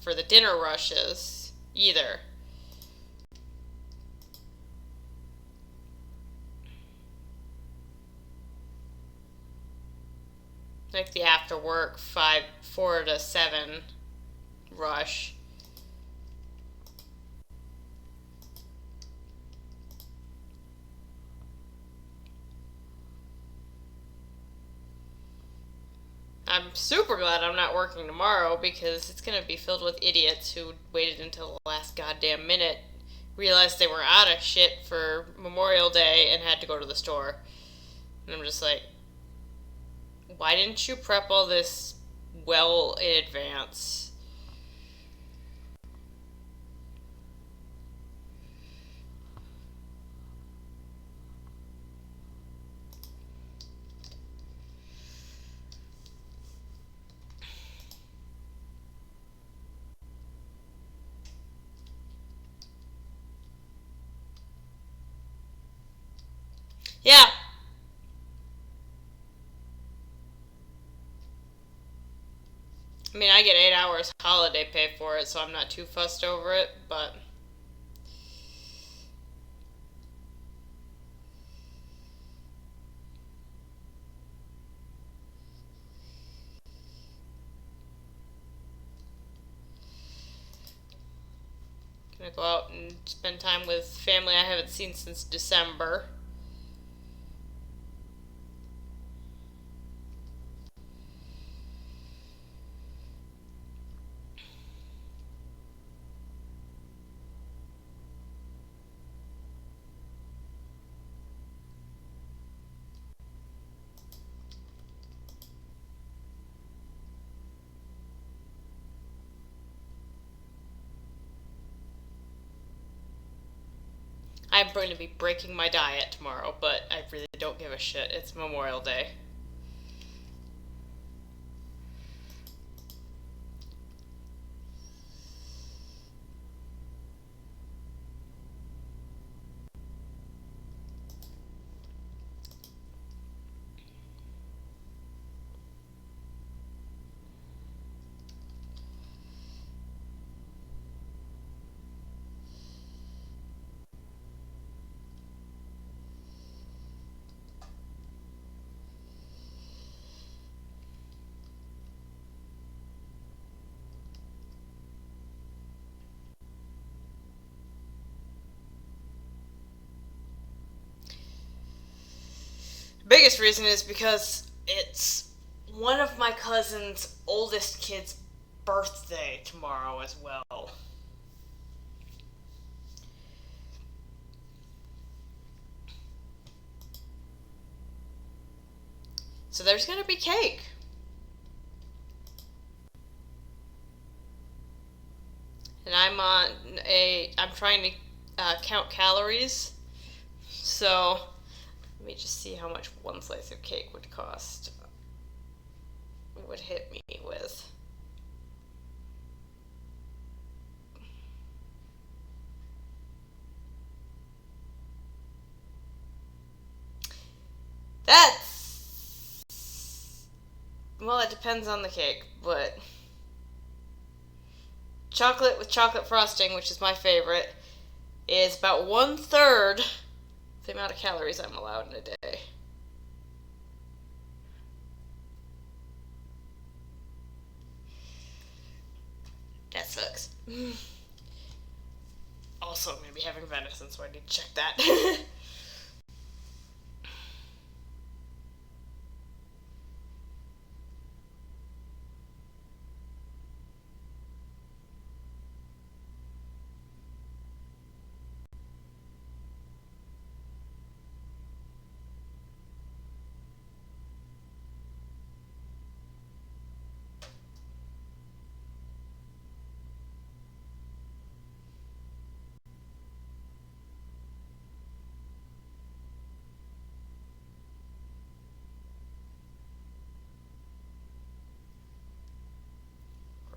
for the dinner rushes either. Like the after work 4 to 7 rush. I'm super glad I'm not working tomorrow because it's going to be filled with idiots who waited until the last goddamn minute, realized they were out of shit for Memorial Day, and had to go to the store. And I'm just like, why didn't you prep all this well in advance? Yeah. I mean, I get 8 hours holiday pay for it, so I'm not too fussed over it, but gonna go out and spend time with family I haven't seen since December. I'm going to be breaking my diet tomorrow, but I really don't give a shit. It's Memorial Day. The biggest reason is because it's one of my cousin's oldest kids' birthday tomorrow as well. So there's gonna be cake. And I'm trying to count calories. So let me just see how much one slice of cake would cost. Would hit me with. That's, well, it depends on the cake, but chocolate with chocolate frosting, which is my favorite, is about 1/3 the amount of calories I'm allowed in a day. That sucks. Also, I'm going to be having venison, so I need to check that.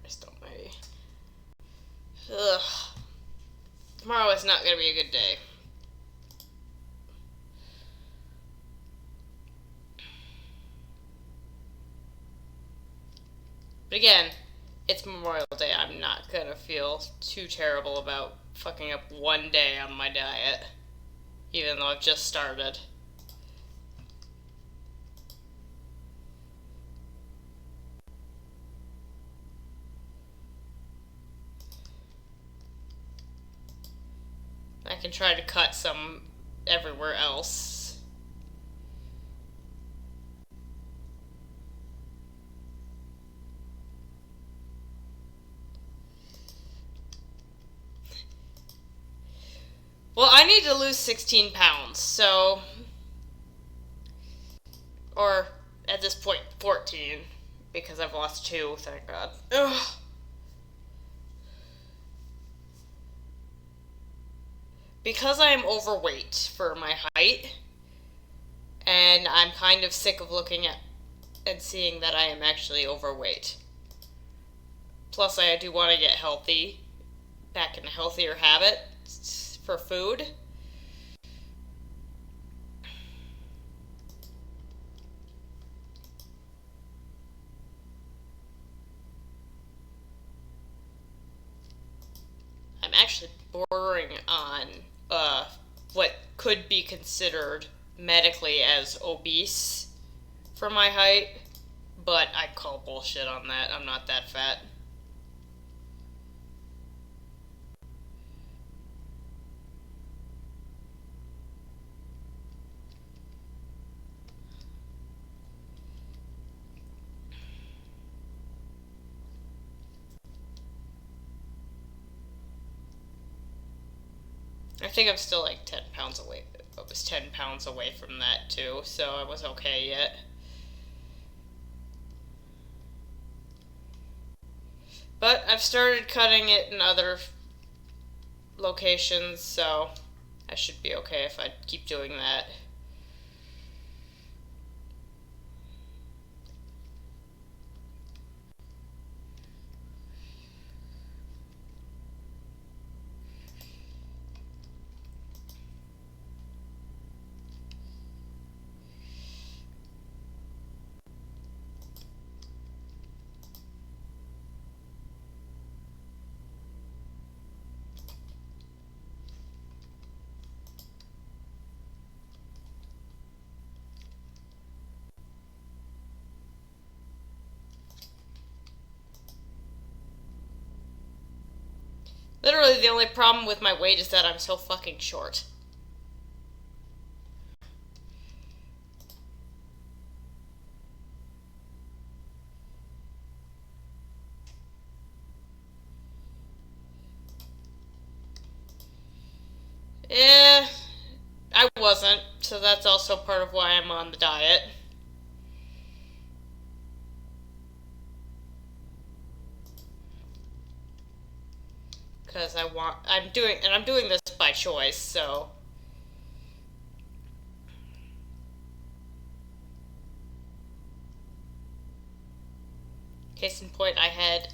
Christ almighty. Ugh. Tomorrow is not going to be a good day. But again, it's Memorial Day. I'm not going to feel too terrible about fucking up one day on my diet, even though I've just started. I can try to cut some everywhere else. Well, I need to lose 16 pounds, so... Or, at this point, 14. Because I've lost 2, thank God. Ugh. Because I am overweight for my height, and I'm kind of sick of looking at and seeing that I am actually overweight. Plus, I do want to get healthy, back in a healthier habit for food. I'm actually bordering on what could be considered medically as obese for my height, but I call bullshit on that. I'm not that fat. I think I'm still like 10 pounds away. I was 10 pounds away from that too, so I was okay yet. But I've started cutting it in other locations, so I should be okay if I keep doing that. Literally, the only problem with my weight is that I'm so fucking short. Eh, I wasn't, so that's also part of why I'm on the diet. Because I'm doing this by choice, so. Case in point, I had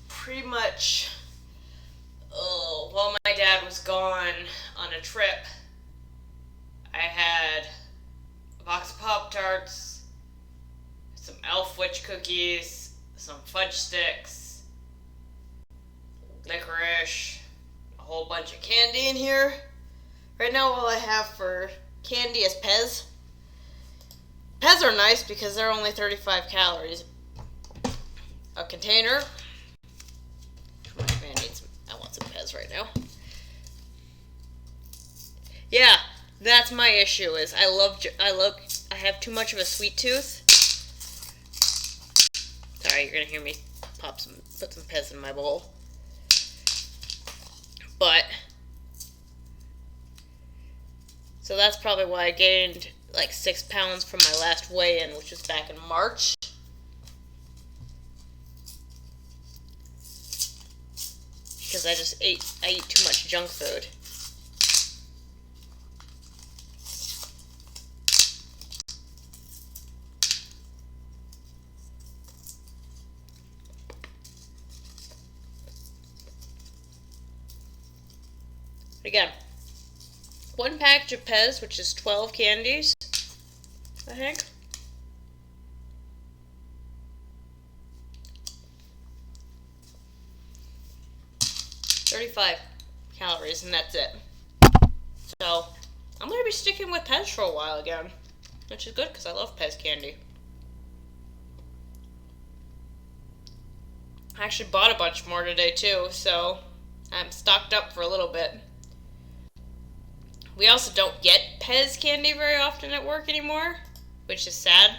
pretty much, while my dad was gone on a trip, I had a box of Pop-Tarts, some Elf Witch cookies, some fudge sticks, licorice, a whole bunch of candy in here. Right now, all I have for candy is Pez. Pez are nice because they're only 35 calories. A container. I want some Pez right now. Yeah, that's my issue. Is I have too much of a sweet tooth. Sorry, you're gonna hear me put some Pez in my bowl. But so that's probably why I gained like 6 pounds from my last weigh-in, which was back in March. Because I eat too much junk food. Again, one package of Pez, which is 12 candies, I think. 35 calories, and that's it. So, I'm going to be sticking with Pez for a while again, which is good because I love Pez candy. I actually bought a bunch more today too, so I'm stocked up for a little bit. We also don't get Pez candy very often at work anymore, which is sad.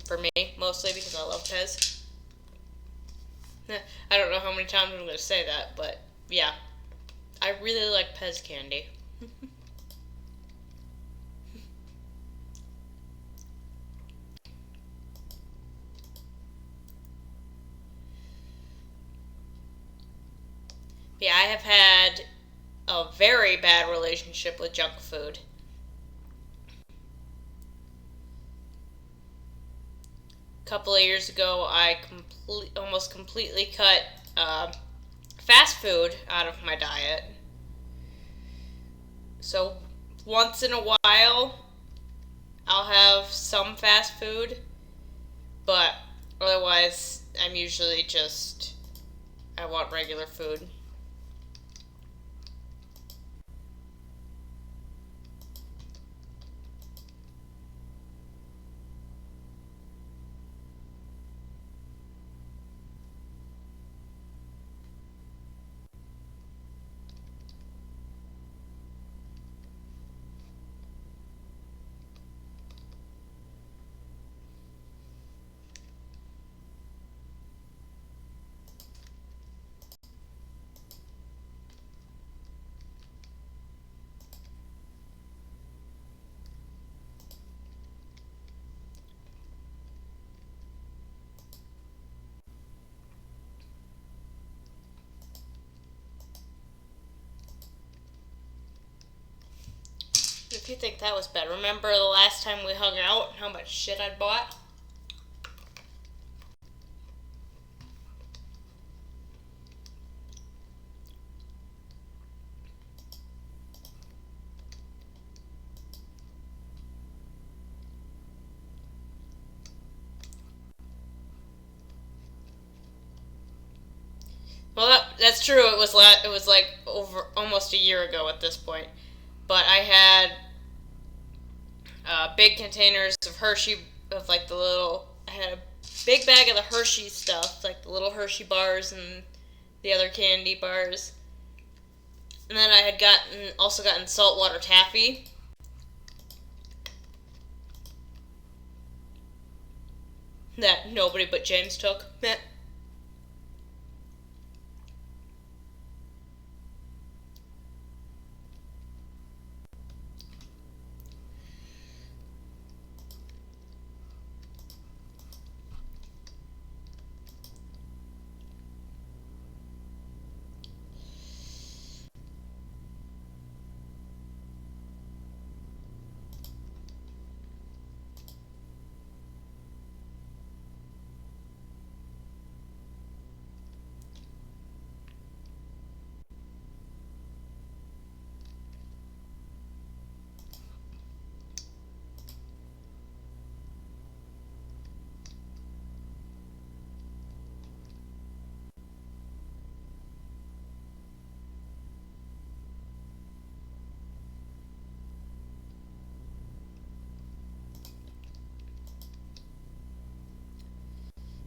For me, mostly because I love Pez. I don't know how many times I'm going to say that, but yeah, I really like Pez candy. Yeah, I have had a very bad relationship with junk food. A couple of years ago, I almost completely cut fast food out of my diet. So once in a while, I'll have some fast food, but otherwise, I'm usually just I want regular food. If you think that was bad, remember the last time we hung out and how much shit I bought? Well, that's true. It was like over almost a year ago at this point. But I had big containers of Hershey of like the little. I had a big bag of the Hershey stuff, like the little Hershey bars and the other candy bars. And then I had gotten saltwater taffy. That nobody but James took.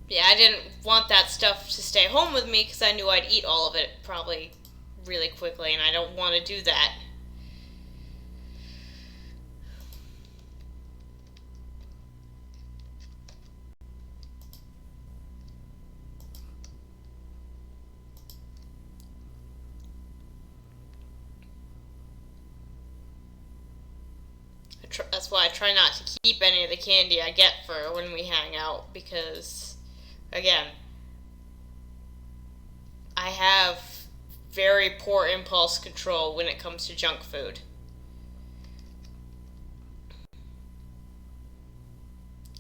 Yeah, I didn't want that stuff to stay home with me because I knew I'd eat all of it probably really quickly, and I don't want to do that. That's why I try not to keep any of the candy I get for when we hang out because, again, I have very poor impulse control when it comes to junk food.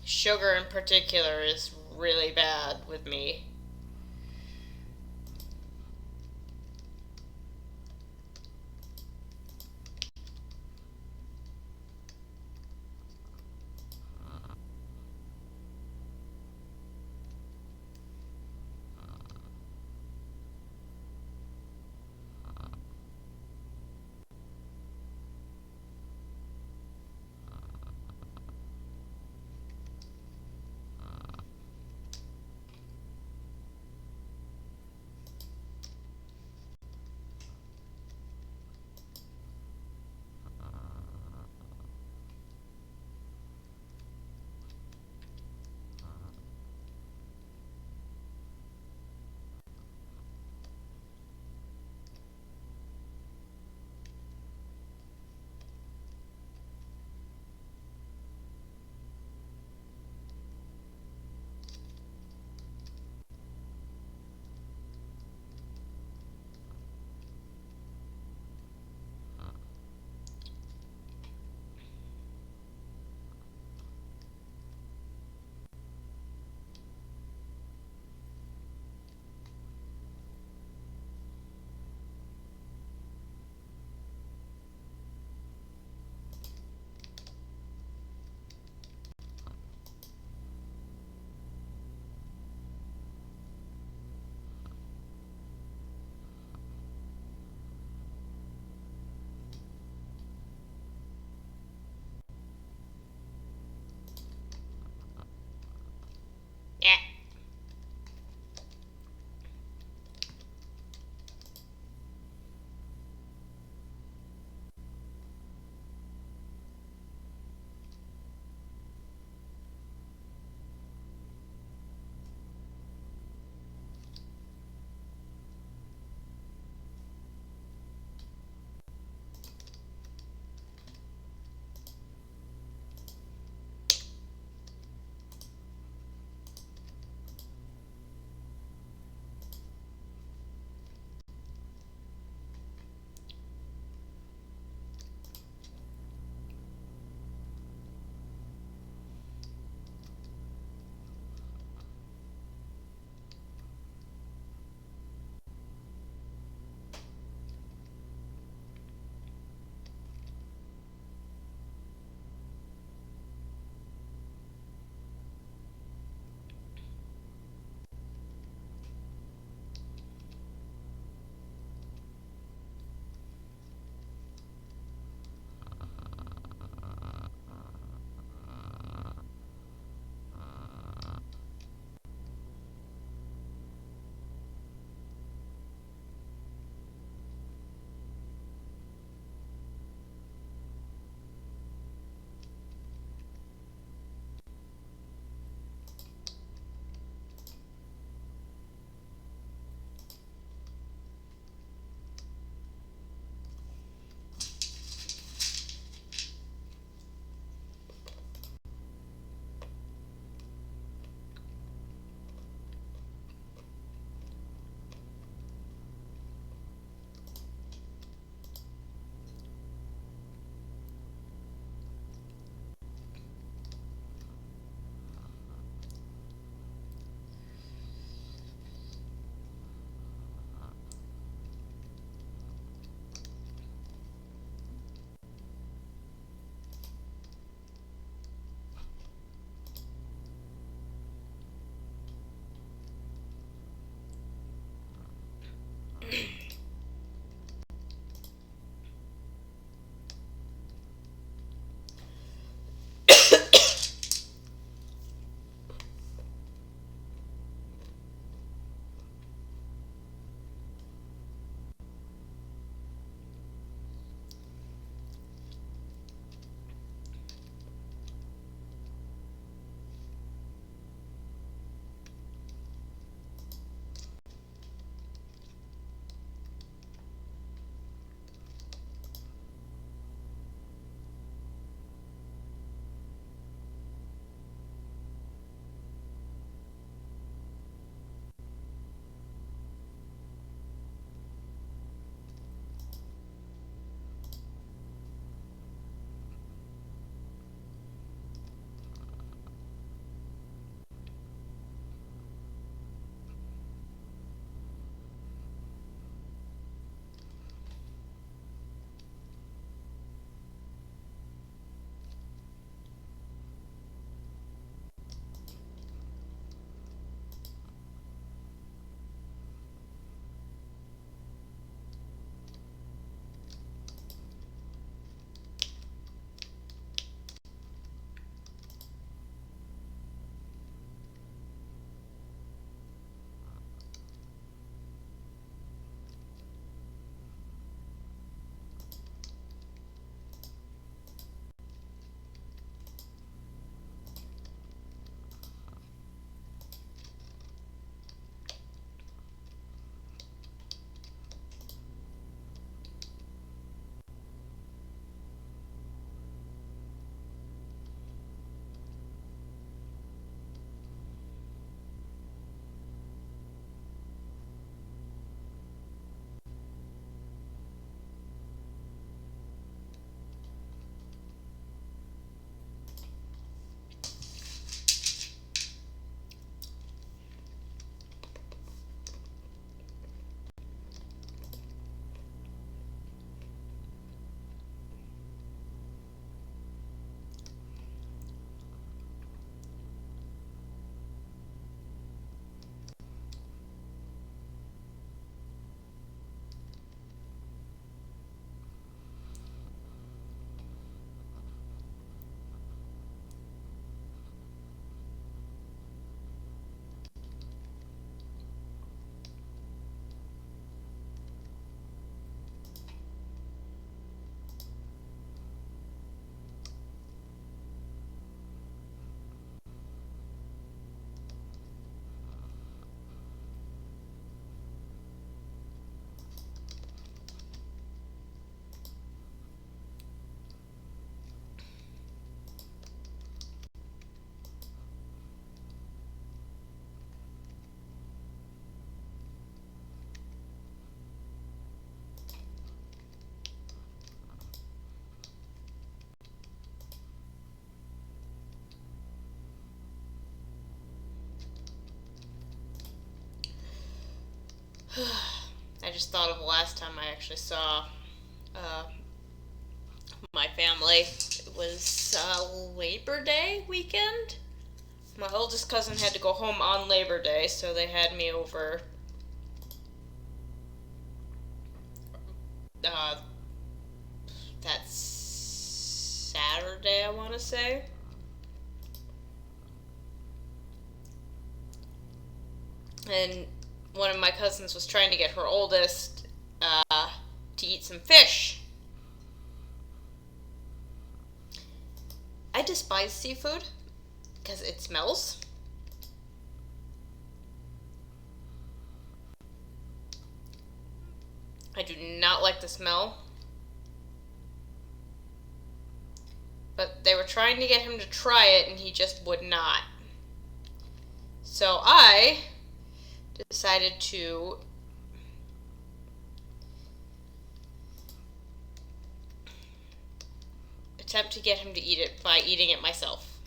Sugar in particular is really bad with me. I just thought of the last time I actually saw uh, my family. It was Labor Day weekend. My oldest cousin had to go home on Labor Day, so they had me over uh, that Saturday, I want to say. And one of my cousins was trying to get her oldest to eat some fish. I despise seafood because it smells. I do not like the smell. But they were trying to get him to try it and he just would not. So I decided to attempt to get him to eat it by eating it myself.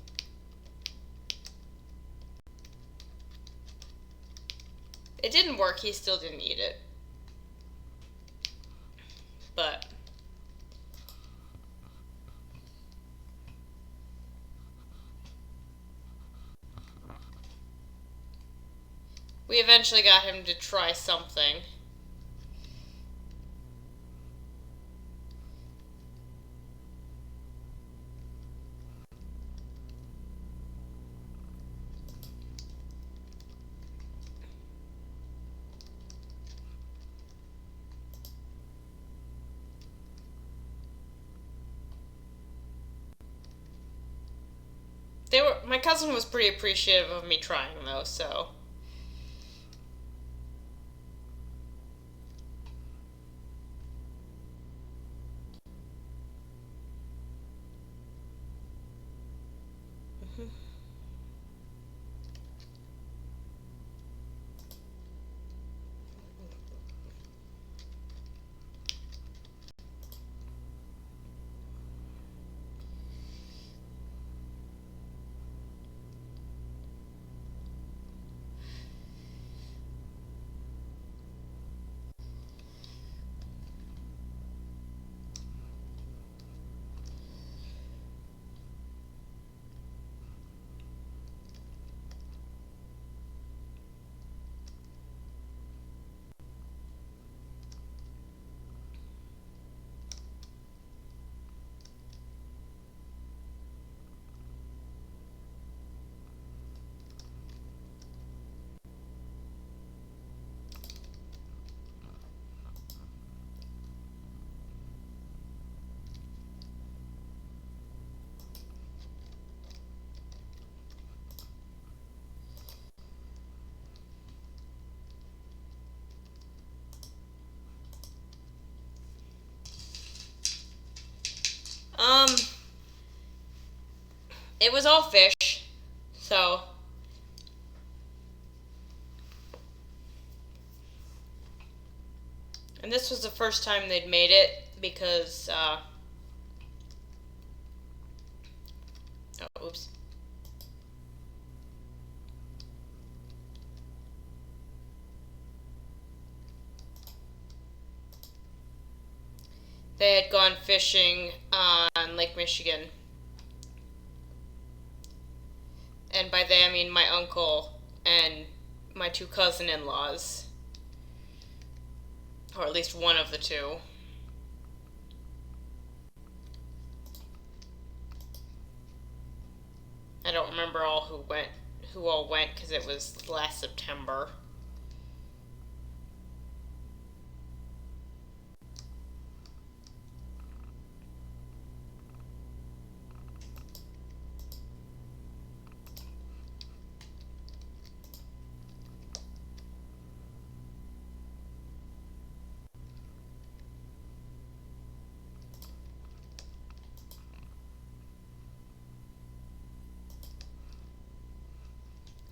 It didn't work, he still didn't eat it. But we eventually got him to try something. My cousin was pretty appreciative of me trying though, so um it was all fish. So and this was the first time they'd made it because oh oops. They had gone fishing on Lake Michigan. And by they I mean my uncle and my two cousin-in-laws. Or at least one of the two. I don't remember who all went because it was last September.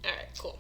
Alright, cool.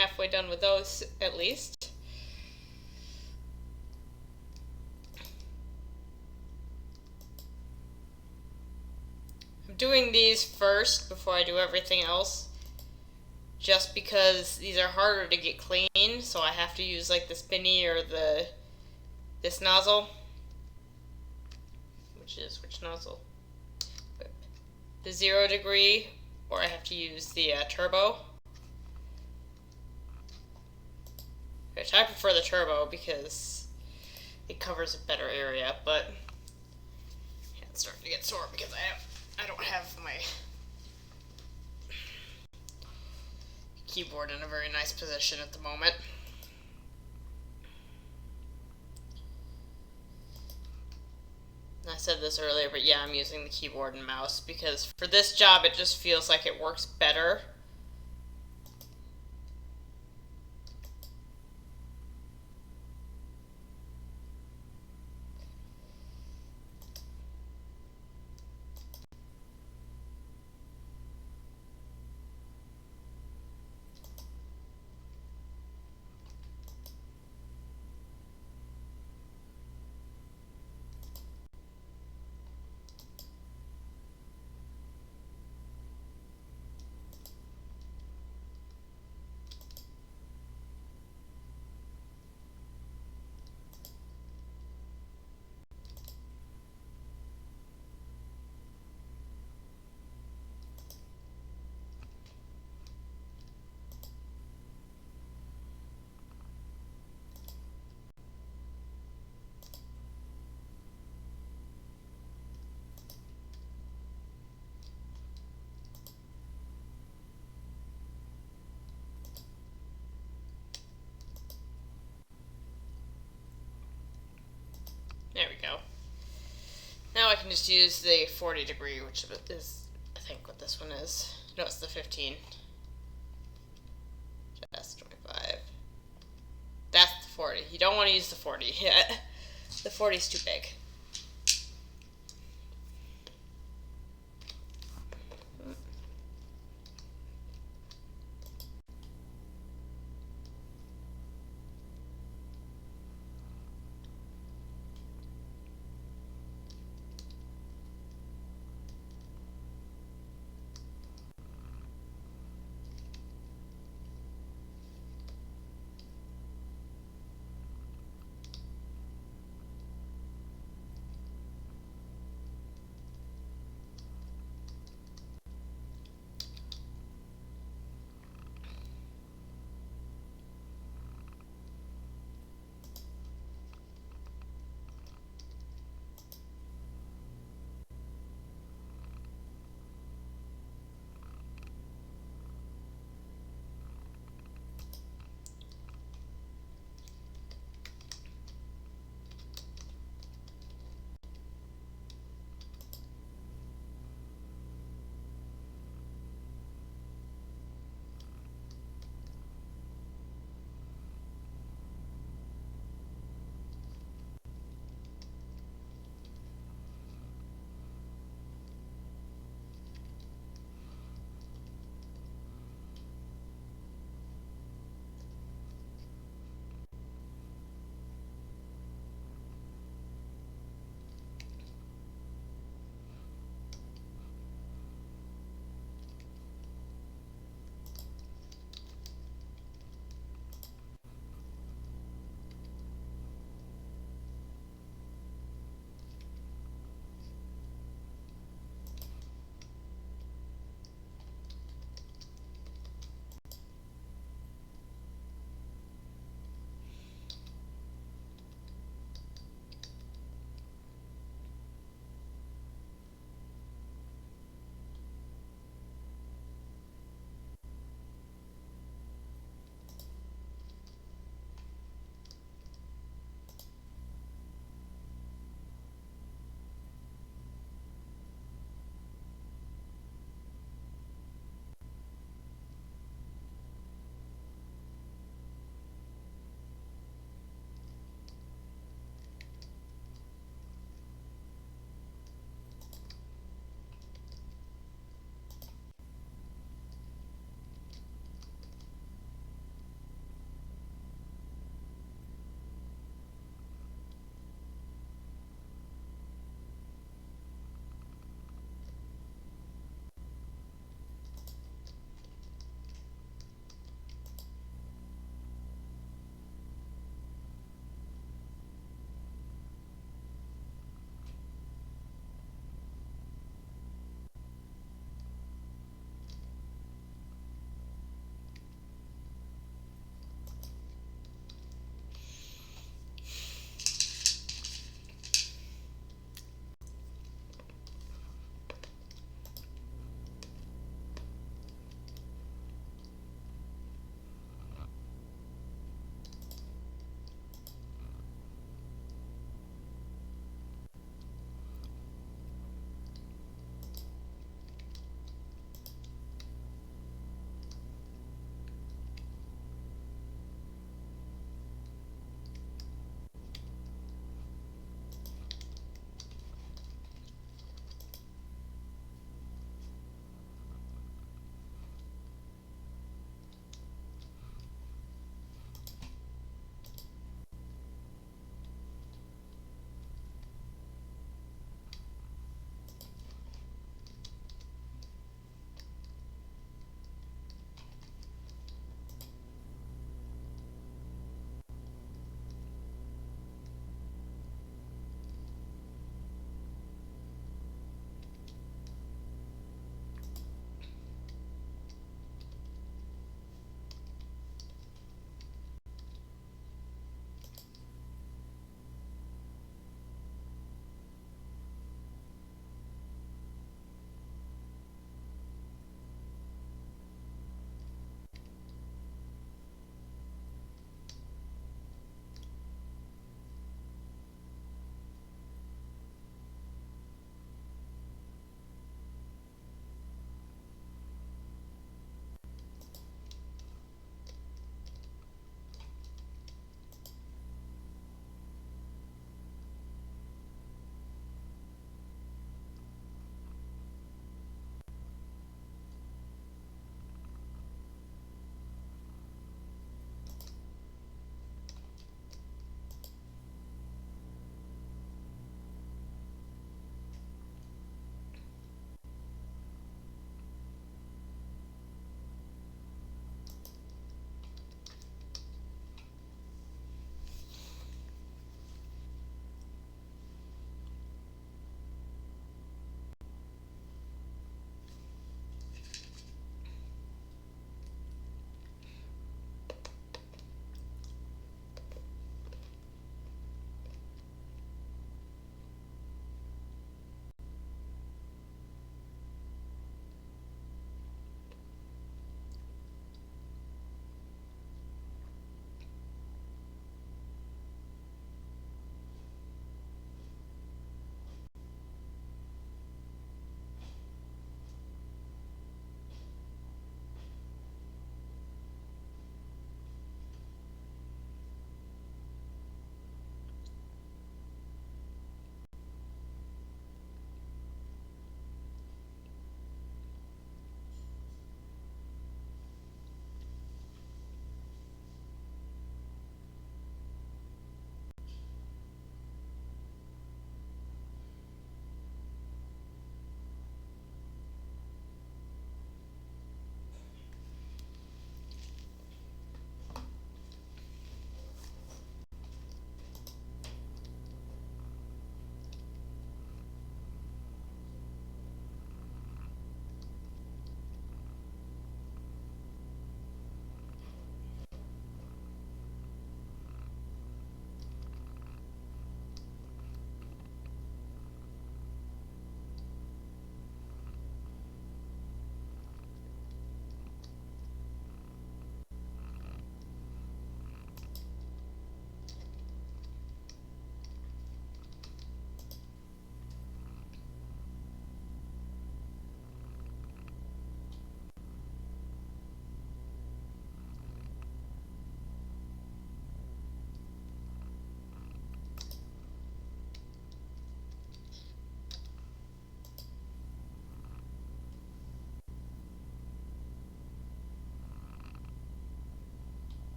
halfway done with those at least. I'm doing these first before I do everything else, just because these are harder to get clean, so I have to use like the spinny or this nozzle, which nozzle? The 0 degree, or I have to use the turbo, which I prefer the turbo because it covers a better area, but yeah, it's starting to get sore because I don't have my keyboard in a very nice position at the moment. I said this earlier, but yeah, I'm using the keyboard and mouse because for this job it just feels like it works better. There we go. Now I can just use the 40 degree, which is, I think, what this one is. No, it's the 15. Just 25. That's the 40. You don't want to use the 40. The 40 is too big.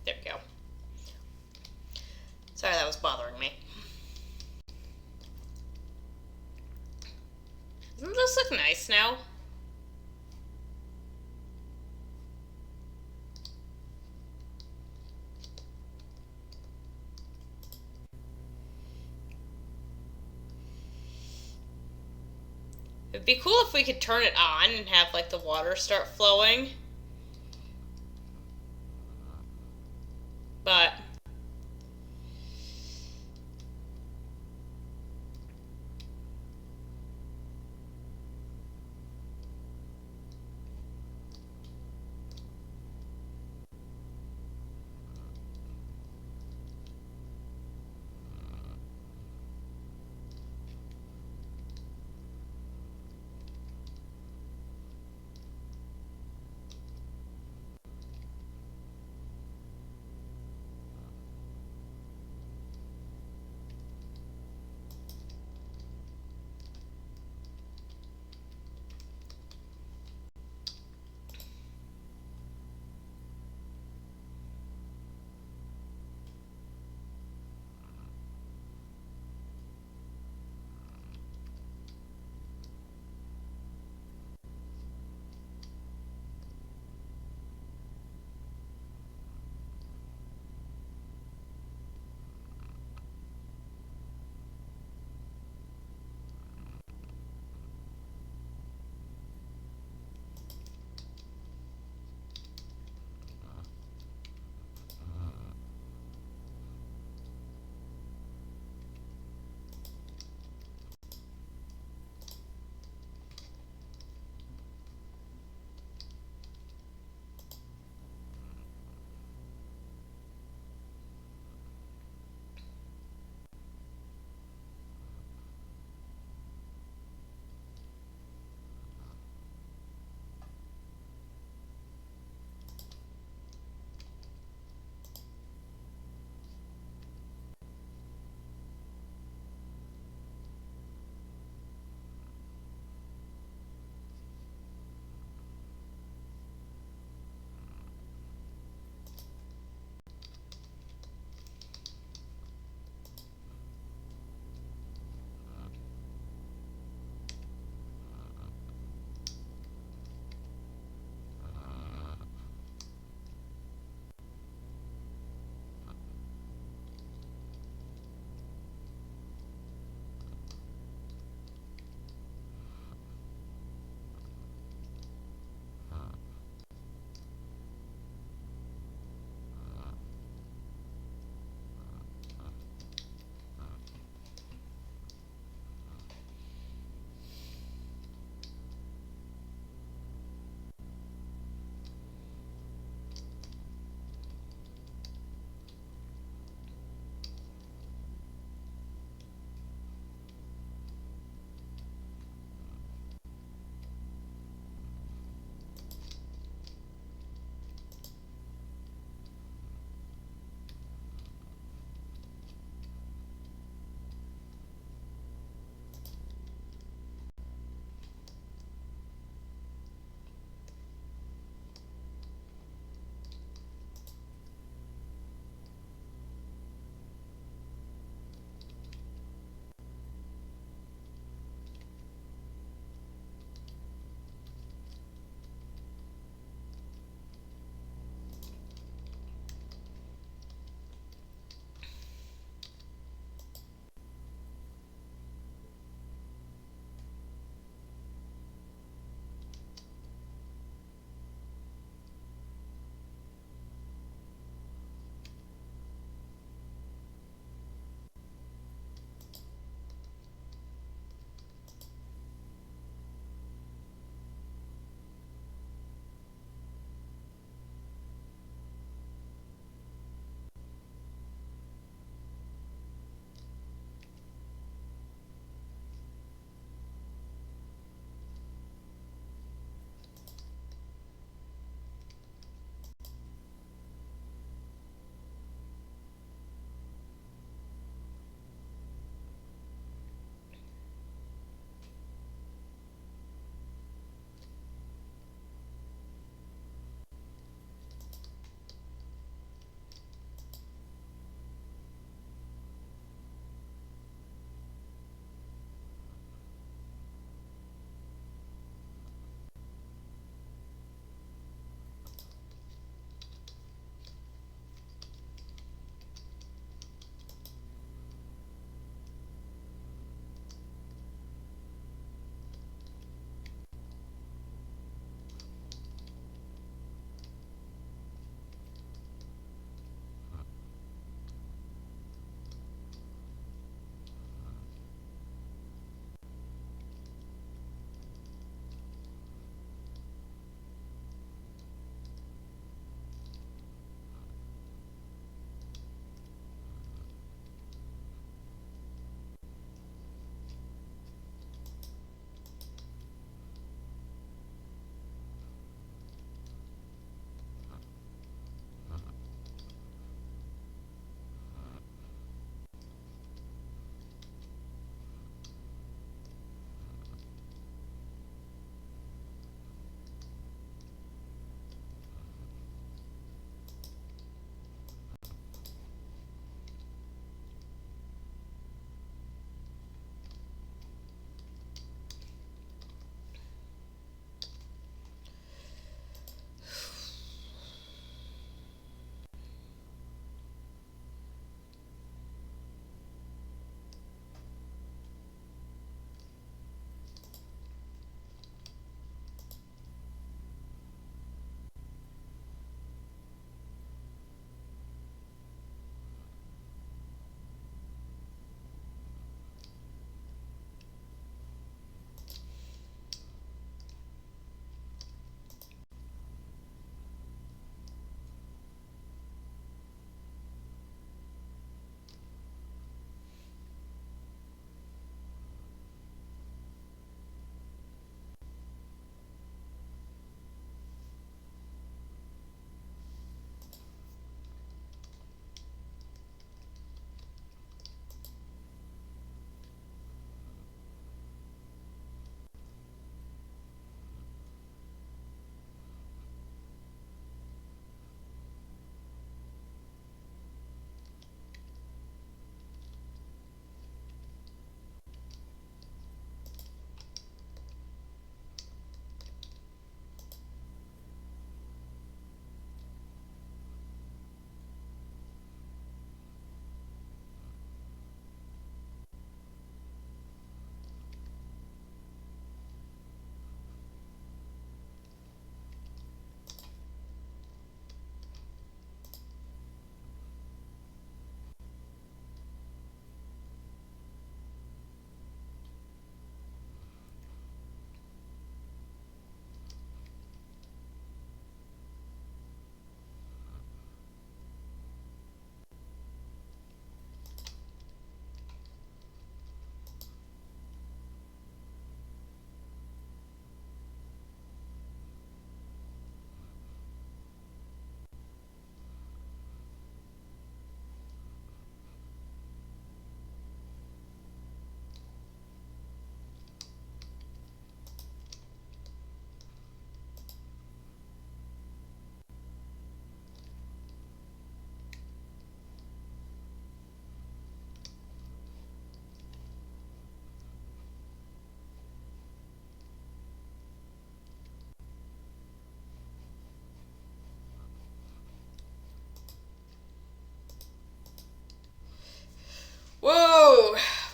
There we go. Sorry, that was bothering me. Doesn't this look nice now? It'd be cool if we could turn it on and have like the water start flowing. But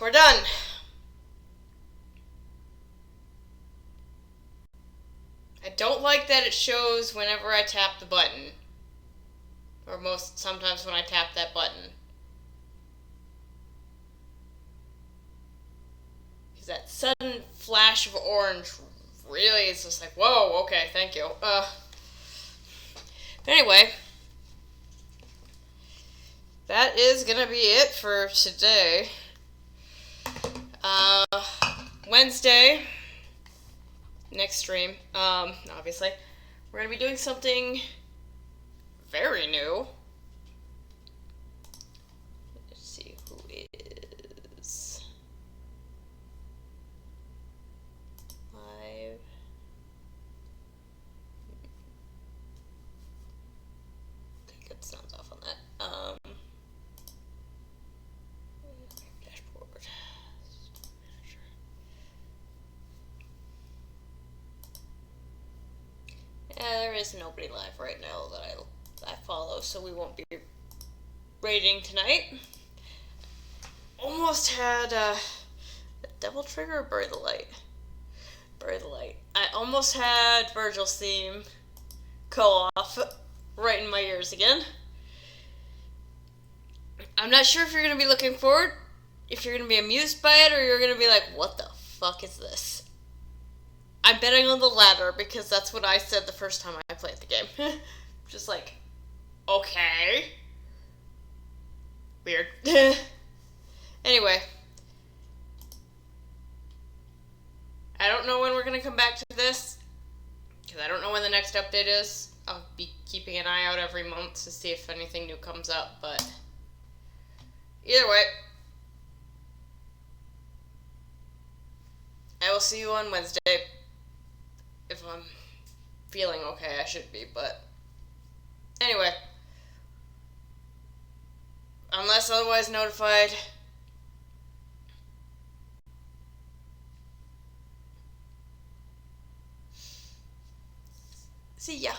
we're done. I don't like that it shows whenever I tap the button. Or sometimes when I tap that button. Because that sudden flash of orange really is just like, whoa, okay, thank you. But anyway, that is gonna be it for today. Wednesday, next stream, obviously, we're gonna be doing something very new. Let's see who is live. I think it sounds off on that. Dashboard. Yeah, there is nobody live right now that I follow, so we won't be raiding tonight. Almost had a Devil Trigger or Bury the Light? Bury the Light. I almost had Virgil's theme go off right in my ears again. I'm not sure if you're going to be looking forward, if you're going to be amused by it, or you're going to be like, what the fuck is this? I'm betting on the latter because that's what I said the first time I played the game. Just like, okay. Weird. Anyway. I don't know when we're going to come back to this, because I don't know when the next update is. I'll be keeping an eye out every month to see if anything new comes up, but either way, I will see you on Wednesday. If I'm feeling okay, I should be, but anyway, unless otherwise notified, see ya.